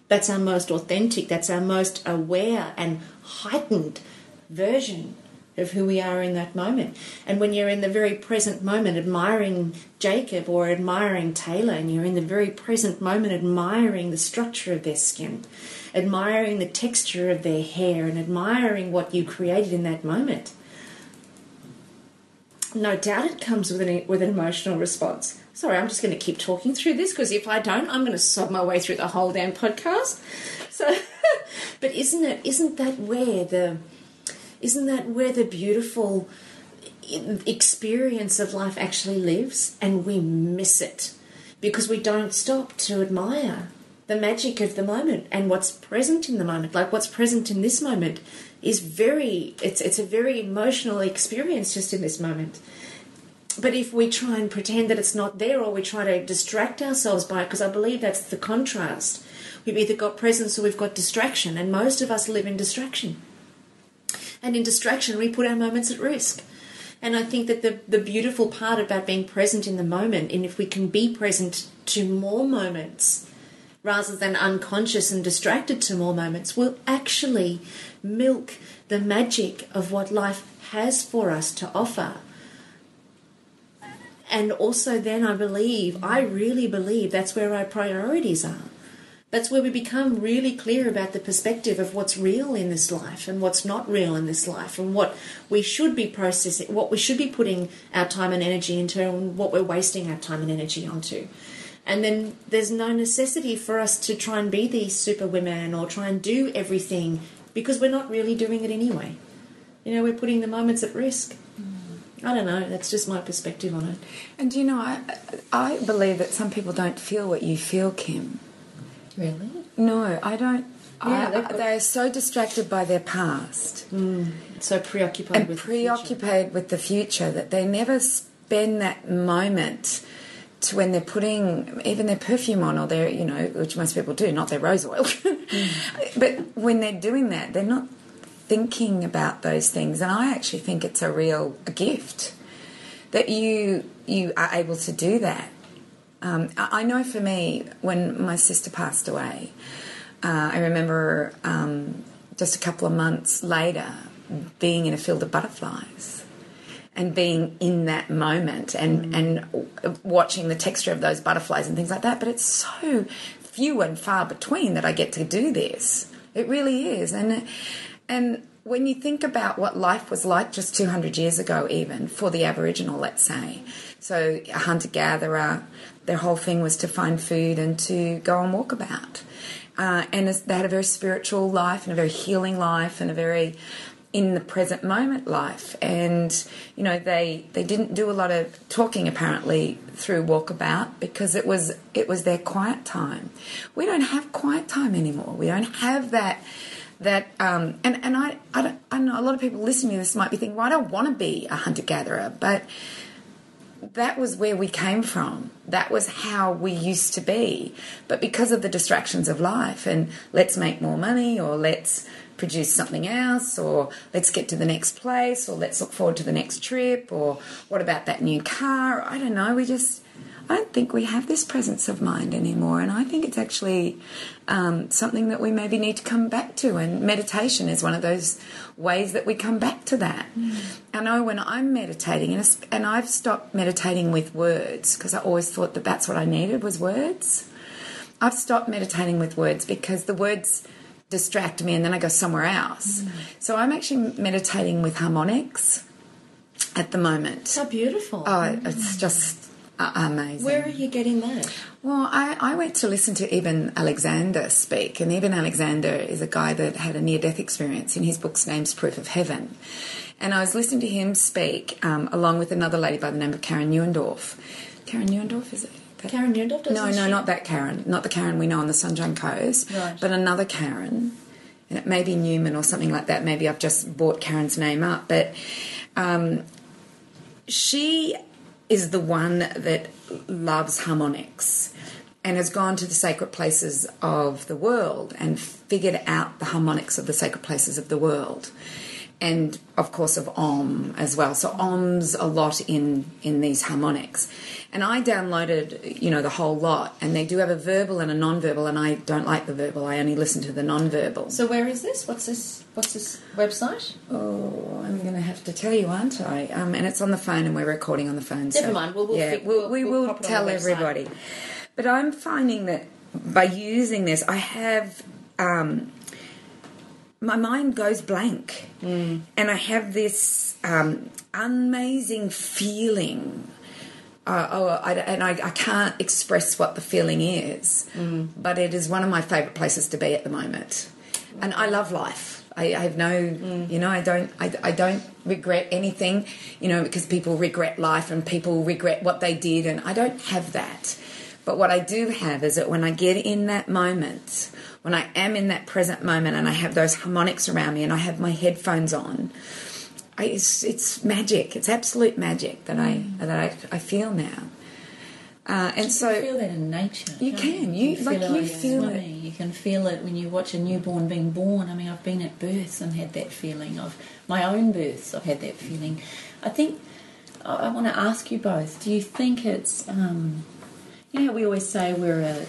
That's our most authentic, that's our most aware and heightened version of who we are in that moment. And when you're in the very present moment admiring Jacob or admiring Taylor, and you're in the very present moment admiring the structure of their skin, admiring the texture of their hair, and admiring what you created in that moment, no doubt it comes with an emotional response. Sorry, I'm just going to keep talking through this, because if I don't, I'm going to sob my way through the whole damn podcast. So, but isn't that where the beautiful experience of life actually lives? And we miss it because we don't stop to admire the magic of the moment and what's present in the moment. Like what's present in this moment is it's a very emotional experience just in this moment. But if we try and pretend that it's not there, or we try to distract ourselves by it, because I believe that's the contrast. We've either got presence or we've got distraction, and most of us live in distraction. And in distraction, we put our moments at risk. And I think that the beautiful part about being present in the moment, and if we can be present to more moments rather than unconscious and distracted to more moments, will actually milk the magic of what life has for us to offer. And also then I really believe that's where our priorities are. That's where we become really clear about the perspective of what's real in this life and what's not real in this life, and what we should be processing, what we should be putting our time and energy into, and what we're wasting our time and energy onto. And then there's no necessity for us to try and be these super women or try and do everything, because we're not really doing it anyway. You know, we're putting the moments at risk. I don't know, that's just my perspective on it. And you know, I believe that some people don't feel what you feel, Kim. Really? No, I don't. Yeah, they're so distracted by their past. So preoccupied with the future that they never spend that moment to when they're putting even their perfume on, or their, you know, which most people do, not their rose oil. But when they're doing that, they're not thinking about those things. And I actually think it's a gift that you are able to do that. I know for me, when my sister passed away, I remember just a couple of months later being in a field of butterflies and being in that moment and watching the texture of those butterflies and things like that. But it's so few and far between that I get to do this. It really is. And when you think about what life was like just 200 years ago, even for the Aboriginal, let's say, so a hunter-gatherer, their whole thing was to find food and to go and walk about. And they had a very spiritual life and a very healing life and a very in the present moment life. And, you know, they didn't do a lot of talking apparently through walkabout because it was their quiet time. We don't have quiet time anymore. We don't have that and I know a lot of people listening to this might be thinking, well, I don't want to be a hunter-gatherer, but that was where we came from. That was how we used to be. But because of the distractions of life and let's make more money, or let's produce something else, or let's get to the next place, or let's look forward to the next trip, or what about that new car? I don't know. I don't think we have this presence of mind anymore, and I think it's actually something that we maybe need to come back to, and meditation is one of those ways that we come back to that. I know when I'm meditating, and I've stopped meditating with words because I always thought that that's what I needed was words. I've stopped meditating with words because the words distract me and then I go somewhere else. So I'm actually meditating with harmonics at the moment. So beautiful. Oh, it's just amazing. Where are you getting that? Well, I went to listen to Ibn Alexander speak, and Ibn Alexander is a guy that had a near-death experience, and his book's name's Proof of Heaven. And I was listening to him speak along with another lady by the name of Carren Neuendorf. Carren Neuendorf, is it? Carren Neuendorf? No, not that Carren. Not the Carren we know on the Sunshine Coast, right. But another Carren. And it may be Newman or something like that. Maybe I've just brought Carren's name up. But she is the one that loves harmonics and has gone to the sacred places of the world and figured out the harmonics of the sacred places of the world. And, of course, of Om as well. So Om's a lot in these harmonics. And I downloaded, the whole lot. And they do have a verbal and a non-verbal, and I don't like the verbal. I only listen to the non-verbal. So where is this? What's this website? Oh, I'm going to have to tell you, aren't I? And it's on the phone, and we're recording on the phone. Never mind. We will tell everybody. But I'm finding that by using this, I have... my mind goes blank, and I have this amazing feeling. I can't express what the feeling is, but it is one of my favourite places to be at the moment. And I love life. I have no, I don't regret anything, because people regret life and people regret what they did, and I don't have that. But what I do have is that when I get in that moment, when I am in that present moment and I have those harmonics around me and I have my headphones on, it's magic. It's absolute magic that I feel now. And so you feel that in nature. You can. You feel it. You can feel it when you watch a newborn being born. I mean, I've been at births and had that feeling. Of my own births, I've had that feeling. I think I want to ask you both. Do you think it's we always say we're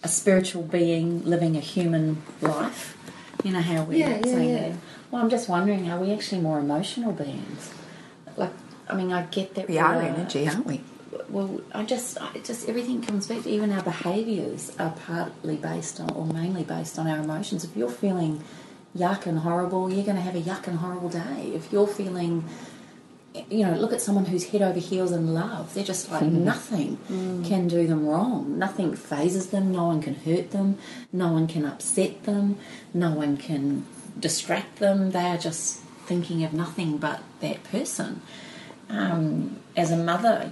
a spiritual being living a human life. You know how we're saying that. Well, I'm just wondering, are we actually more emotional beings? Like, I mean, I get that We are energy, aren't we? Well, I just everything comes back to even our behaviours are partly based on, or mainly based on our emotions. If you're feeling yuck and horrible, you're going to have a yuck and horrible day. If you're feeling, look at someone who's head over heels in love. They're just like nothing can do them wrong. Nothing phases them. No one can hurt them. No one can upset them. No one can distract them. They are just thinking of nothing but that person. As a mother,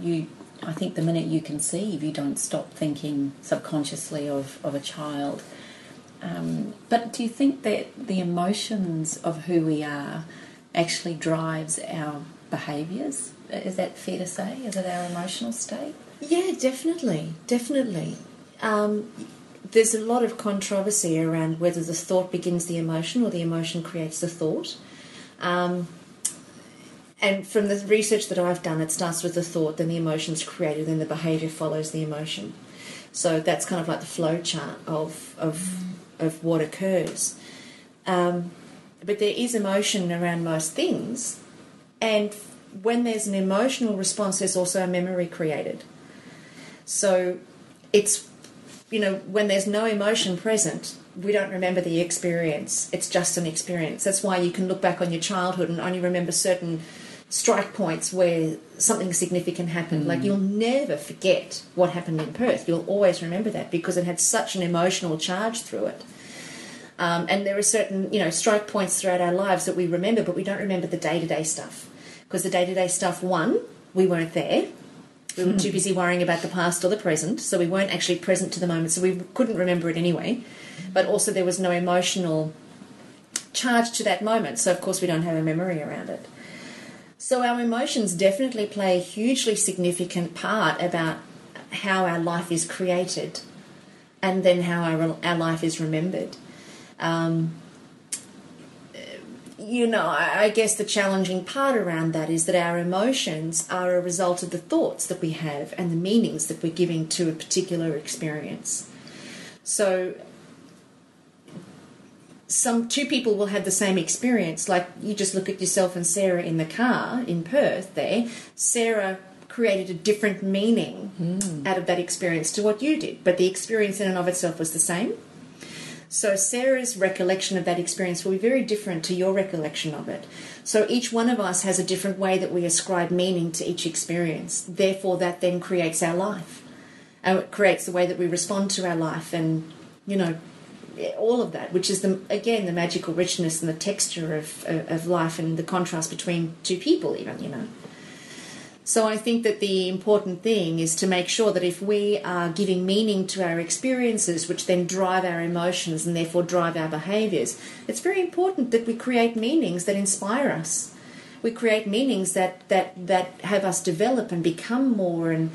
I think the minute you conceive, you don't stop thinking subconsciously of a child. But do you think that the emotions of who we are actually drives our behaviours? Is that fair to say? Is it our emotional state? Yeah, definitely. There's a lot of controversy around whether the thought begins the emotion or the emotion creates the thought. And from the research that I've done, it starts with the thought, then the emotion's created, then the behaviour follows the emotion. So that's kind of like the flow chart of what occurs. But there is emotion around most things, and when there's an emotional response, there's also a memory created. So it's, when there's no emotion present, we don't remember the experience. It's just an experience. That's why you can look back on your childhood and only remember certain strike points where something significant happened. Like, you'll never forget what happened in Perth. You'll always remember that because it had such an emotional charge through it. And there are certain, strike points throughout our lives that we remember, but we don't remember the day-to-day stuff. Because the day-to-day stuff, one, we weren't there. We were too busy worrying about the past or the present, so we weren't actually present to the moment, so we couldn't remember it anyway. But also there was no emotional charge to that moment, so of course we don't have a memory around it. So our emotions definitely play a hugely significant part about how our life is created and then how our life is remembered. I guess the challenging part around that is that our emotions are a result of the thoughts that we have and the meanings that we're giving to a particular experience. So two people will have the same experience. Like, you just look at yourself and Sarah in the car in Perth there. Sarah created a different meaning out of that experience to what you did, but the experience in and of itself was the same. So Sarah's recollection of that experience will be very different to your recollection of it. So each one of us has a different way that we ascribe meaning to each experience. Therefore, that then creates our life. And it creates the way that we respond to our life and, all of that, which is, the magical richness and the texture of life and the contrast between two people even, So I think that the important thing is to make sure that if we are giving meaning to our experiences, which then drive our emotions and therefore drive our behaviours, it's very important that we create meanings that inspire us. We create meanings that have us develop and become more and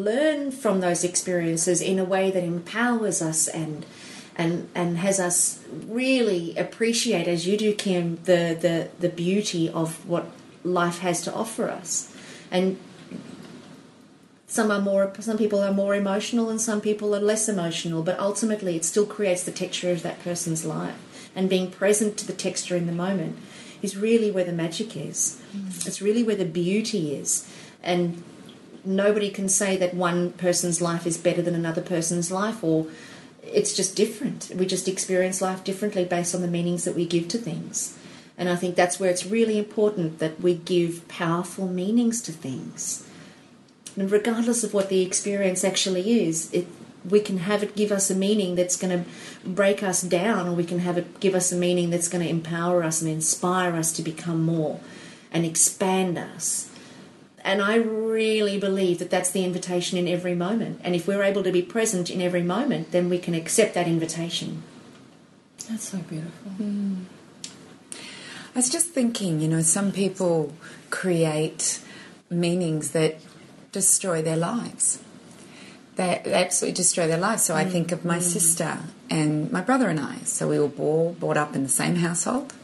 learn from those experiences in a way that empowers us and has us really appreciate, as you do, Kim, the beauty of what life has to offer us. And some people are more emotional and some people are less emotional, but ultimately it still creates the texture of that person's life. And being present to the texture in the moment is really where the magic is. It's really where the beauty is. And nobody can say that one person's life is better than another person's life, or it's just different. We just experience life differently based on the meanings that we give to things. And I think that's where it's really important that we give powerful meanings to things. And regardless of what the experience actually is, we can have it give us a meaning that's going to break us down, or we can have it give us a meaning that's going to empower us and inspire us to become more and expand us. And I really believe that that's the invitation in every moment. And if we're able to be present in every moment, then we can accept that invitation. That's so beautiful. I was just thinking, some people create meanings that destroy their lives. They absolutely destroy their lives. So I think of my sister and my brother and I. So we were all brought up in the same household,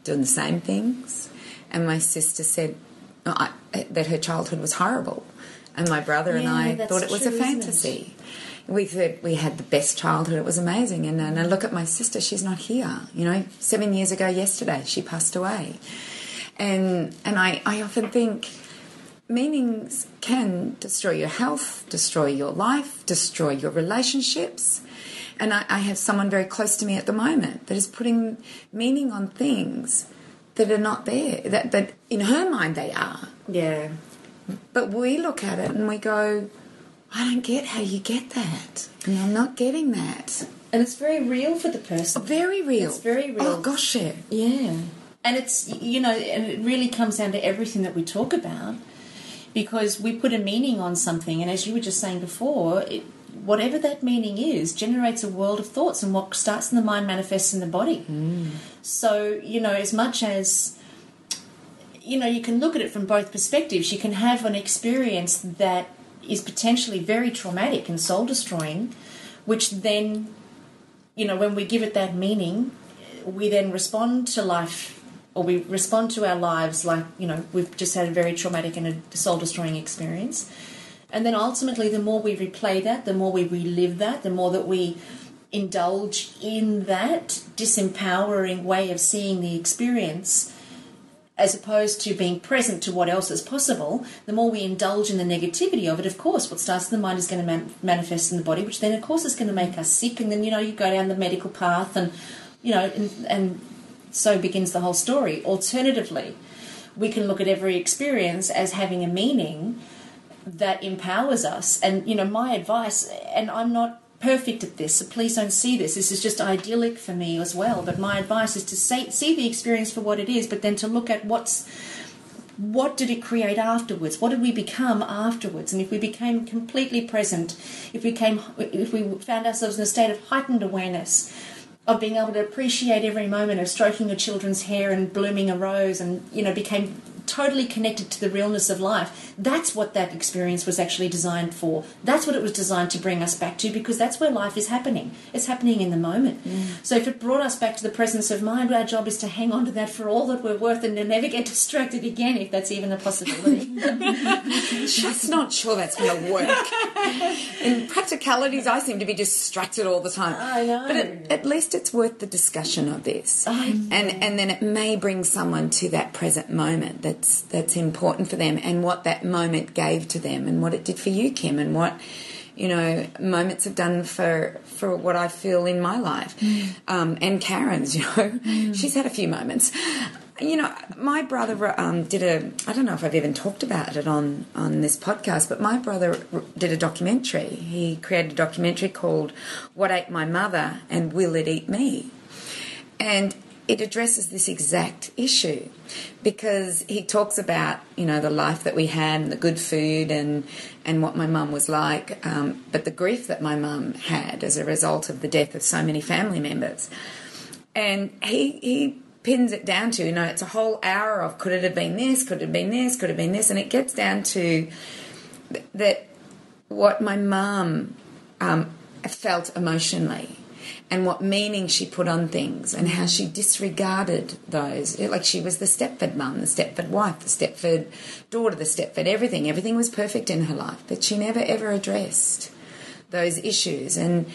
doing the same things. And my sister said that her childhood was horrible. And my brother and I thought it was a fantasy. we said we had the best childhood. It was amazing. And I look at my sister, she's not here. 7 years ago yesterday, she passed away. And I often think meanings can destroy your health, destroy your life, destroy your relationships. And I have someone very close to me at the moment that is putting meaning on things that are not there, that in her mind they are. Yeah. But we look at it and we go, I don't get how you get that. And I'm not getting that. And it's very real for the person. Very real. It's very real. Oh, gosh, yeah. Yeah. And it's, and it really comes down to everything that we talk about, because we put a meaning on something, and as you were just saying before, whatever that meaning is generates a world of thoughts, and what starts in the mind manifests in the body. So, as much as, you can look at it from both perspectives. You can have an experience that is potentially very traumatic and soul-destroying, which then, when we give it that meaning, we then respond to life, or we respond to our lives like, we've just had a very traumatic and a soul-destroying experience. And then ultimately, the more we replay that, the more we relive that, the more that we indulge in that disempowering way of seeing the experience, as opposed to being present to what else is possible, the more we indulge in the negativity of it, of course, what starts in the mind is going to manifest in the body, which then, of course, is going to make us sick. And then, you go down the medical path and, and so begins the whole story. Alternatively, we can look at every experience as having a meaning that empowers us. And, my advice, and I'm not perfect at this, so please don't see this. This is just idyllic for me as well. But my advice is to see the experience for what it is, but then to look at what did it create afterwards? What did we become afterwards? And if we became completely present, if we found ourselves in a state of heightened awareness, of being able to appreciate every moment of stroking a children's hair and blooming a rose, and became totally connected to the realness of life, that's what that experience was actually designed for. That's what it was designed to bring us back to, because that's where life is happening. It's happening in the moment. So if it brought us back to the presence of mind, our job is to hang on to that for all that we're worth and to never get distracted again, if that's even a possibility. Just not sure that's going to work. In practicalities, I seem to be distracted all the time. I know. But at least it's worth the discussion of this. And then it may bring someone to that present moment that's important for them, and what that moment gave to them, and what it did for you, Kim, and what moments have done for what I feel in my life. And Karen's, she's had a few moments. My brother I don't know if I've even talked about it on this podcast, but my brother did a documentary. He created a documentary called What Ate My Mother and Will It Eat Me? And it addresses this exact issue, because he talks about, the life that we had and the good food and what my mum was like, but the grief that my mum had as a result of the death of so many family members. And he pins it down to, it's a whole hour of could it have been this, could it have been this, could it have been this, and it gets down to that what my mum felt emotionally, and what meaning she put on things, and how she disregarded those. Like, she was the Stepford mum, the Stepford wife, the Stepford daughter, the Stepford everything. Everything was perfect in her life, but she never ever addressed those issues. And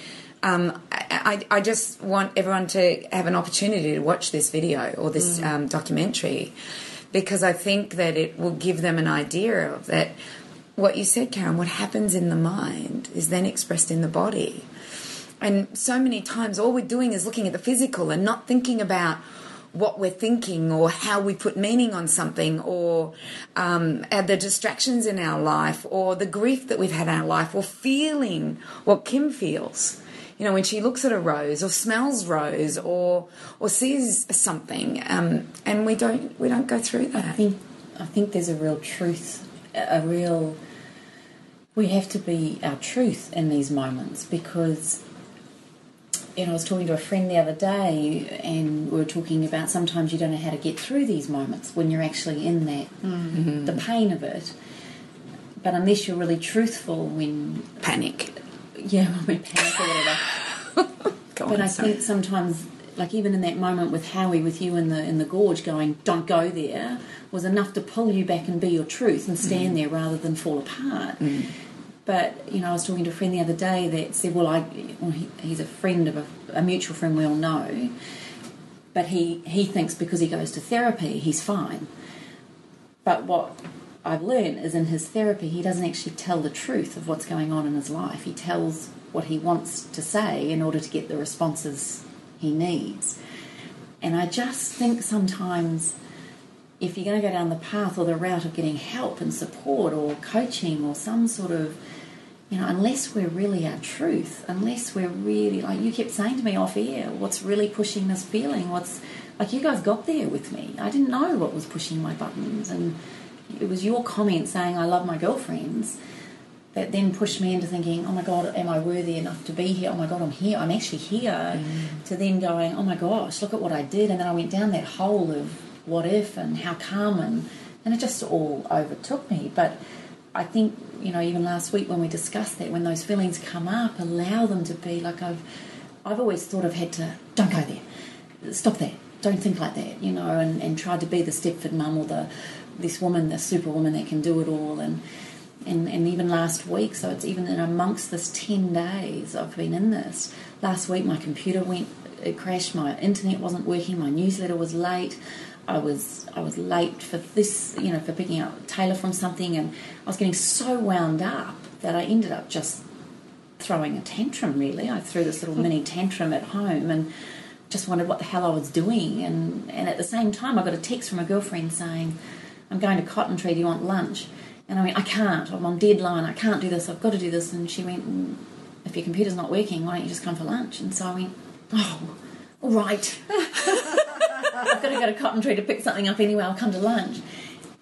I just want everyone to have an opportunity to watch this video or this documentary, because I think that it will give them an idea of that. What you said, Carren, what happens in the mind is then expressed in the body. And so many times all we're doing is looking at the physical and not thinking about what we're thinking, or how we put meaning on something, or the distractions in our life, or the grief that we've had in our life, or feeling what Kim feels. When she looks at a rose, or smells rose, or sees something, and we don't go through that. I think there's a real truth, we have to be our truth in these moments, because I was talking to a friend the other day, and we were talking about sometimes you don't know how to get through these moments when you're actually in that, the pain of it. But unless you're really truthful when... Panic. Yeah, when panic or whatever. But I think sometimes, like even in that moment with Howie, with you in the gorge going, don't go there, was enough to pull you back and be your truth and stand there rather than fall apart. But, I was talking to a friend the other day that said, he's a friend of a mutual friend we all know, but he thinks because he goes to therapy, he's fine. But what I've learned is in his therapy, he doesn't actually tell the truth of what's going on in his life. He tells what he wants to say in order to get the responses he needs. And I just think sometimes if you're going to go down the path or the route of getting help and support or coaching or some sort of, unless we're really our truth, unless we're really, like you kept saying to me off air, what's really pushing this feeling, like you guys got there with me. I didn't know what was pushing my buttons, and it was your comment saying I love my girlfriends that then pushed me into thinking, oh my God, am I worthy enough to be here? Oh my God, I'm here. I'm actually here. To then going, oh my gosh, look at what I did. And then I went down that hole of what if and how come, and it just all overtook me. But I think, even last week when we discussed that, when those feelings come up, allow them to be like I've always thought I've had to, don't go there, stop that, don't think like that, and tried to be the Stepford mum or this woman, the superwoman that can do it all. And even last week, so it's even in amongst this 10 days I've been in this. Last week my computer it crashed, my internet wasn't working, my newsletter was late. I was late for this, for picking up Taylor from something, and I was getting so wound up that I ended up just throwing a tantrum, really. I threw this little mini tantrum at home and just wondered what the hell I was doing. And at the same time, I got a text from a girlfriend saying, I'm going to Cotton Tree, do you want lunch? And I went, I can't, I'm on deadline, I can't do this, I've got to do this. And she went, if your computer's not working, why don't you just come for lunch? And so I went, oh, all right. I've got to go to Cotton Tree to pick something up anyway, I'll come to lunch.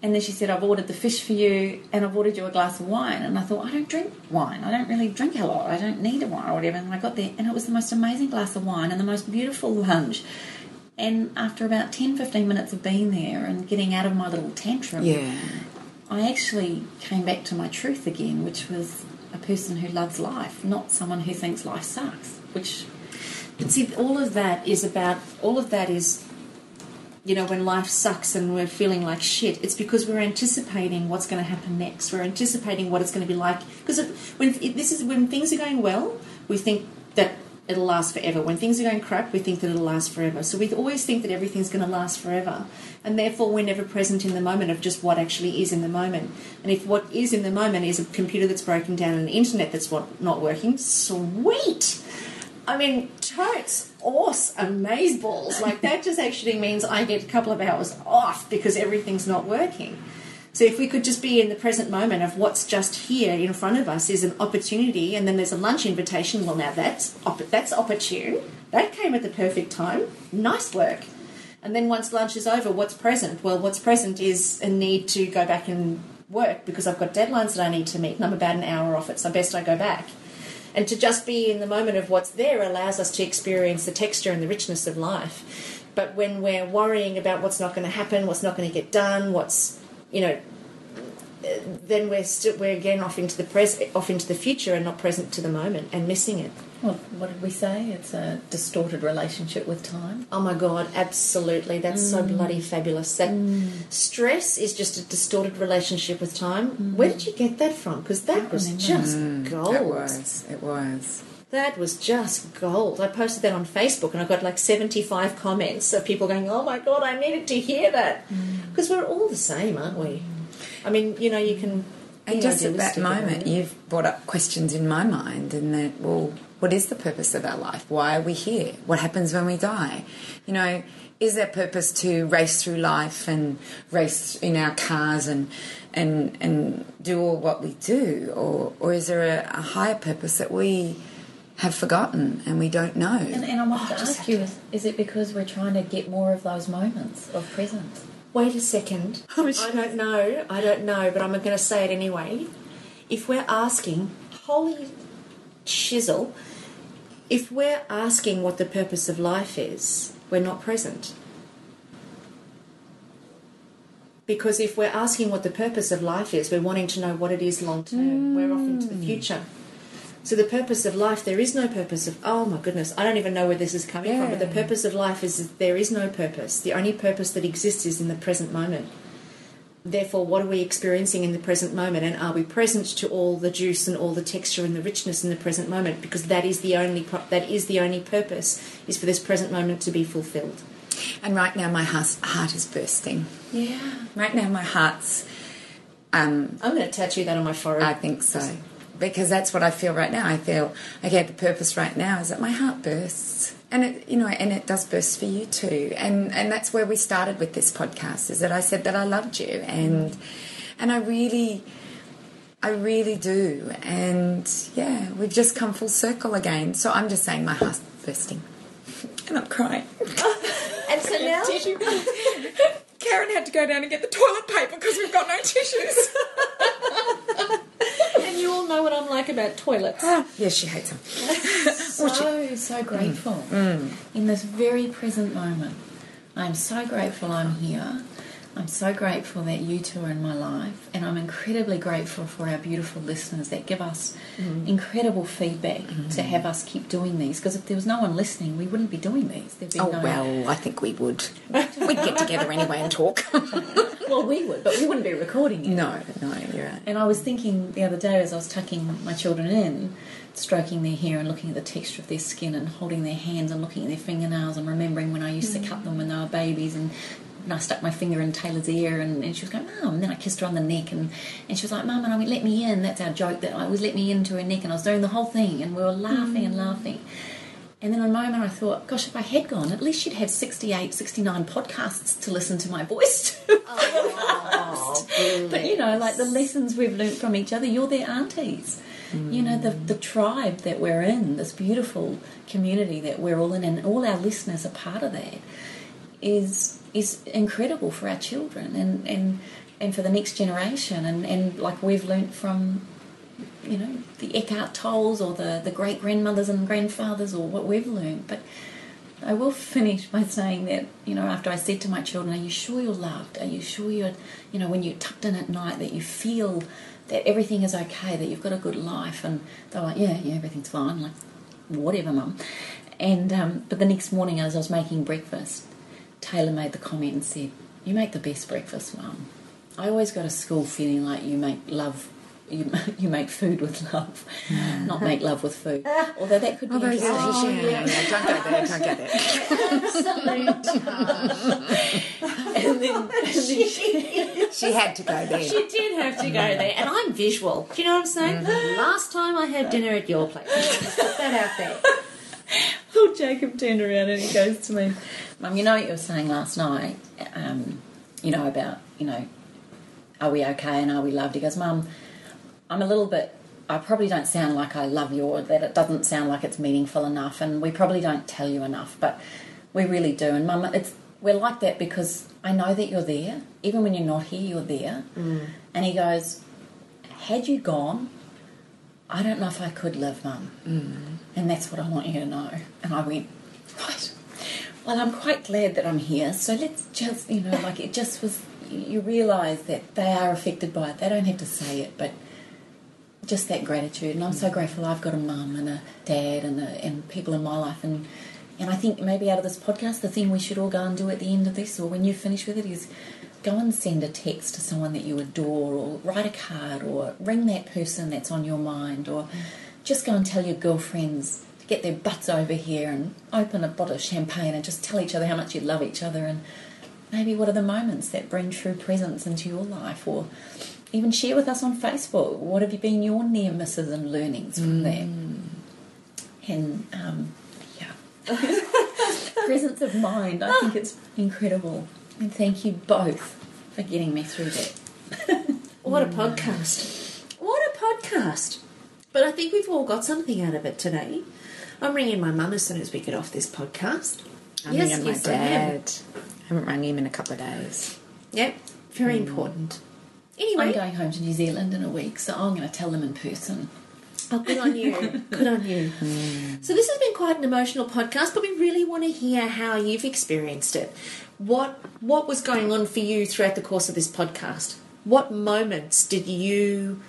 And then she said, I've ordered the fish for you and I've ordered you a glass of wine. And I thought, I don't drink wine, I don't really drink a lot, I don't need a wine or whatever. And I got there and it was the most amazing glass of wine and the most beautiful lunch. And after about 10-15 minutes of being there and getting out of my little tantrum, I actually came back to my truth again, which was a person who loves life, not someone who thinks life sucks. But see, all of that is, when life sucks and we're feeling like shit, it's because we're anticipating what's going to happen next. We're anticipating what it's going to be like. Because when things are going well, we think that it'll last forever. When things are going crap, we think that it'll last forever. So we always think that everything's going to last forever. And therefore, we're never present in the moment of just what actually is in the moment. And if what is in the moment is a computer that's broken down and an internet that's not working, sweet! I mean, totes, awesome, amazeballs. Like, that just actually means I get a couple of hours off because everything's not working. So if we could just be in the present moment of what's just here in front of us is an opportunity, and then there's a lunch invitation, well, now that's opportune. That came at the perfect time. Nice work. And then once lunch is over, what's present? Well, what's present is a need to go back and work because I've got deadlines that I need to meet and I'm about an hour off it, so best I go back. And to just be in the moment of what's there allows us to experience the texture and the richness of life. But when we're worrying about what's not going to happen, what's not going to get done, then we're again off into the future and not present to the moment and missing it. Well, what did we say? It's a distorted relationship with time. Oh my God, absolutely. That's so bloody fabulous. That stress is just a distorted relationship with time. Where did you get that from? Because that was just gold. It was. That was just gold. I posted that on Facebook and I got like 75 comments of people going, oh my God, I needed to hear that. Because we're all the same, aren't we? I mean, you can... And just at that moment, you've brought up questions in my mind, and that, well, what is the purpose of our life? Why are we here? What happens when we die? Is there purpose to race through life and race in our cars and do all what we do? Or is there a higher purpose that we have forgotten and we don't know? And I wanted to ask you, is it because we're trying to get more of those moments of presence? Wait a second. I don't know, but I'm going to say it anyway. If we're asking, holy shizzle, if we're asking what the purpose of life is, we're not present. Because if we're asking what the purpose of life is, we're wanting to know what it is long term. We're off into the future. So the purpose of life, there is no purpose of... Oh, my goodness, I don't even know where this is coming from, but the purpose of life is there is no purpose. The only purpose that exists is in the present moment. therefore, what are we experiencing in the present moment? And are we present to all the juice and all the texture and the richness in the present moment? Because that is the only purpose, is for this present moment to be fulfilled. And right now my heart is bursting. Yeah. Right now my heart's... I'm going to tattoo that on my forehead. I think so. Because that's what I feel right now. I feel, okay, the purpose right now is that my heart bursts. And it, and it does burst for you too. And that's where we started with this podcast, is that I said that I loved you. And I really do. And yeah, we've just come full circle again. So I'm just saying my heart's bursting. And I'm crying. And so now... Carren had to go down and get the toilet paper because we've got no tissues. And you all know what I'm like about toilets. Yes, she hates them. So grateful. In this very present moment. I'm so grateful I'm here. I'm so grateful that you two are in my life, and I'm incredibly grateful for our beautiful listeners that give us incredible feedback to have us keep doing these, because if there was no one listening, we wouldn't be doing these. Well, I think we would. We'd get together anyway and talk. Well, we would, but we wouldn't be recording it. No, you're right. And I was thinking the other day as I was tucking my children in, stroking their hair and looking at the texture of their skin and holding their hands and looking at their fingernails and remembering when I used to cut them when they were babies, and I stuck my finger in Taylor's ear and she was going, Mum, and then I kissed her on the neck and she was like, Mum, and I went, let me in. That's our joke, that I was let me into her neck, and I was doing the whole thing and we were laughing and laughing. And then in a moment I thought, gosh, if I had gone, at least she'd have 68, 69 podcasts to listen to my voice to. But, like the lessons we've learnt from each other, you're their aunties. The tribe that we're in, this beautiful community that we're all in, and all our listeners are part of that, is incredible for our children and for the next generation. And like we've learnt from, the Eckhart Tolles or the great-grandmothers and grandfathers, or what we've learnt. But I will finish by saying that, after I said to my children, are you sure you're loved? Are you sure you're, when you're tucked in at night, that you feel that everything is okay, that you've got a good life? And they're like, yeah, everything's fine. I'm like, whatever, Mum. And but the next morning as I was making breakfast, Taylor made the comment and said, you make the best breakfast, Mum. I always go to school feeling like you make love, you make food with love, not make love with food. Although that could be interesting. Don't go there. And then she had to go there. She did have to go there. And I'm visual. Do you know what I'm saying? Last time I had dinner at your place. Just put that out there. Little Jacob turned around and he goes to me, Mum, you know what you were saying last night, about, are we okay and are we loved? He goes, Mum, I probably don't sound like I love you, or that it doesn't sound like it's meaningful enough, and we probably don't tell you enough, but we really do. And Mum, we're like that because I know that you're there. Even when you're not here, you're there. And he goes, had you gone, I don't know if I could live, Mum. And that's what I want you to know. And I went, right, well, I'm quite glad that I'm here, so let's just, it just was, you realise that they are affected by it. They don't have to say it, but just that gratitude. And I'm so grateful I've got a mum and a dad and people in my life. And I think maybe out of this podcast, the thing we should all go and do at the end of this, or when you finish with it, is go and send a text to someone that you adore, or write a card, or ring that person that's on your mind, or just go and tell your girlfriends to get their butts over here and open a bottle of champagne and just tell each other how much you love each other, and maybe what are the moments that bring true presence into your life, or even share with us on Facebook. What have been your near misses and learnings from that? And presence of mind, I think it's incredible. And thank you both for getting me through that. What a podcast. What a podcast. But I think we've all got something out of it today. I'm ringing my mum as soon as we get off this podcast. I'm ringing my dad. I haven't rung him in a couple of days. Yep, very important. Anyway, I'm going home to New Zealand in a week, so I'm going to tell them in person. Oh, good on you. Good on you. So this has been quite an emotional podcast, but we really want to hear how you've experienced it. What was going on for you throughout the course of this podcast? What moments did you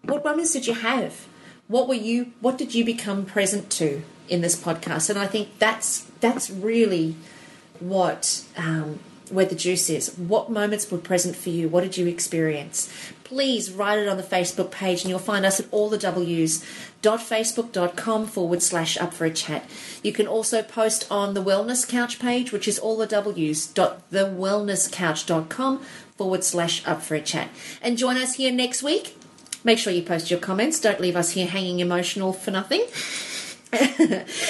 have? What did you become present to in this podcast? And I think that's really what where the juice is. What moments were present for you? What did you experience? Please write it on the Facebook page, and you'll find us at allthews.facebook.com/up for a chat. You can also post on the Wellness Couch page, which is allthews.thewellnesscouch.com/up for a chat. And join us here next week. Make sure you post your comments. Don't leave us here hanging emotional for nothing.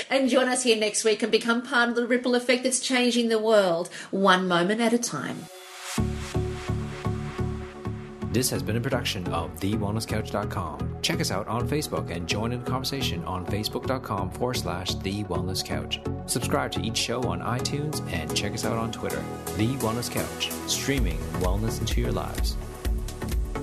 And join us here next week and become part of the ripple effect that's changing the world, one moment at a time. This has been a production of TheWellnessCouch.com. Check us out on Facebook and join in the conversation on Facebook.com/TheWellnessCouch. Subscribe to each show on iTunes and check us out on Twitter. The Wellness Couch, streaming wellness into your lives.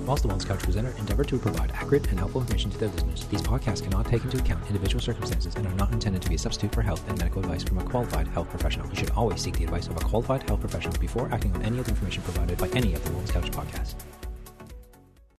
Whilst the Wellness Couch presenter endeavor to provide accurate and helpful information to their listeners, these podcasts cannot take into account individual circumstances and are not intended to be a substitute for health and medical advice from a qualified health professional. You should always seek the advice of a qualified health professional before acting on any of the information provided by any of the Wellness Couch podcasts.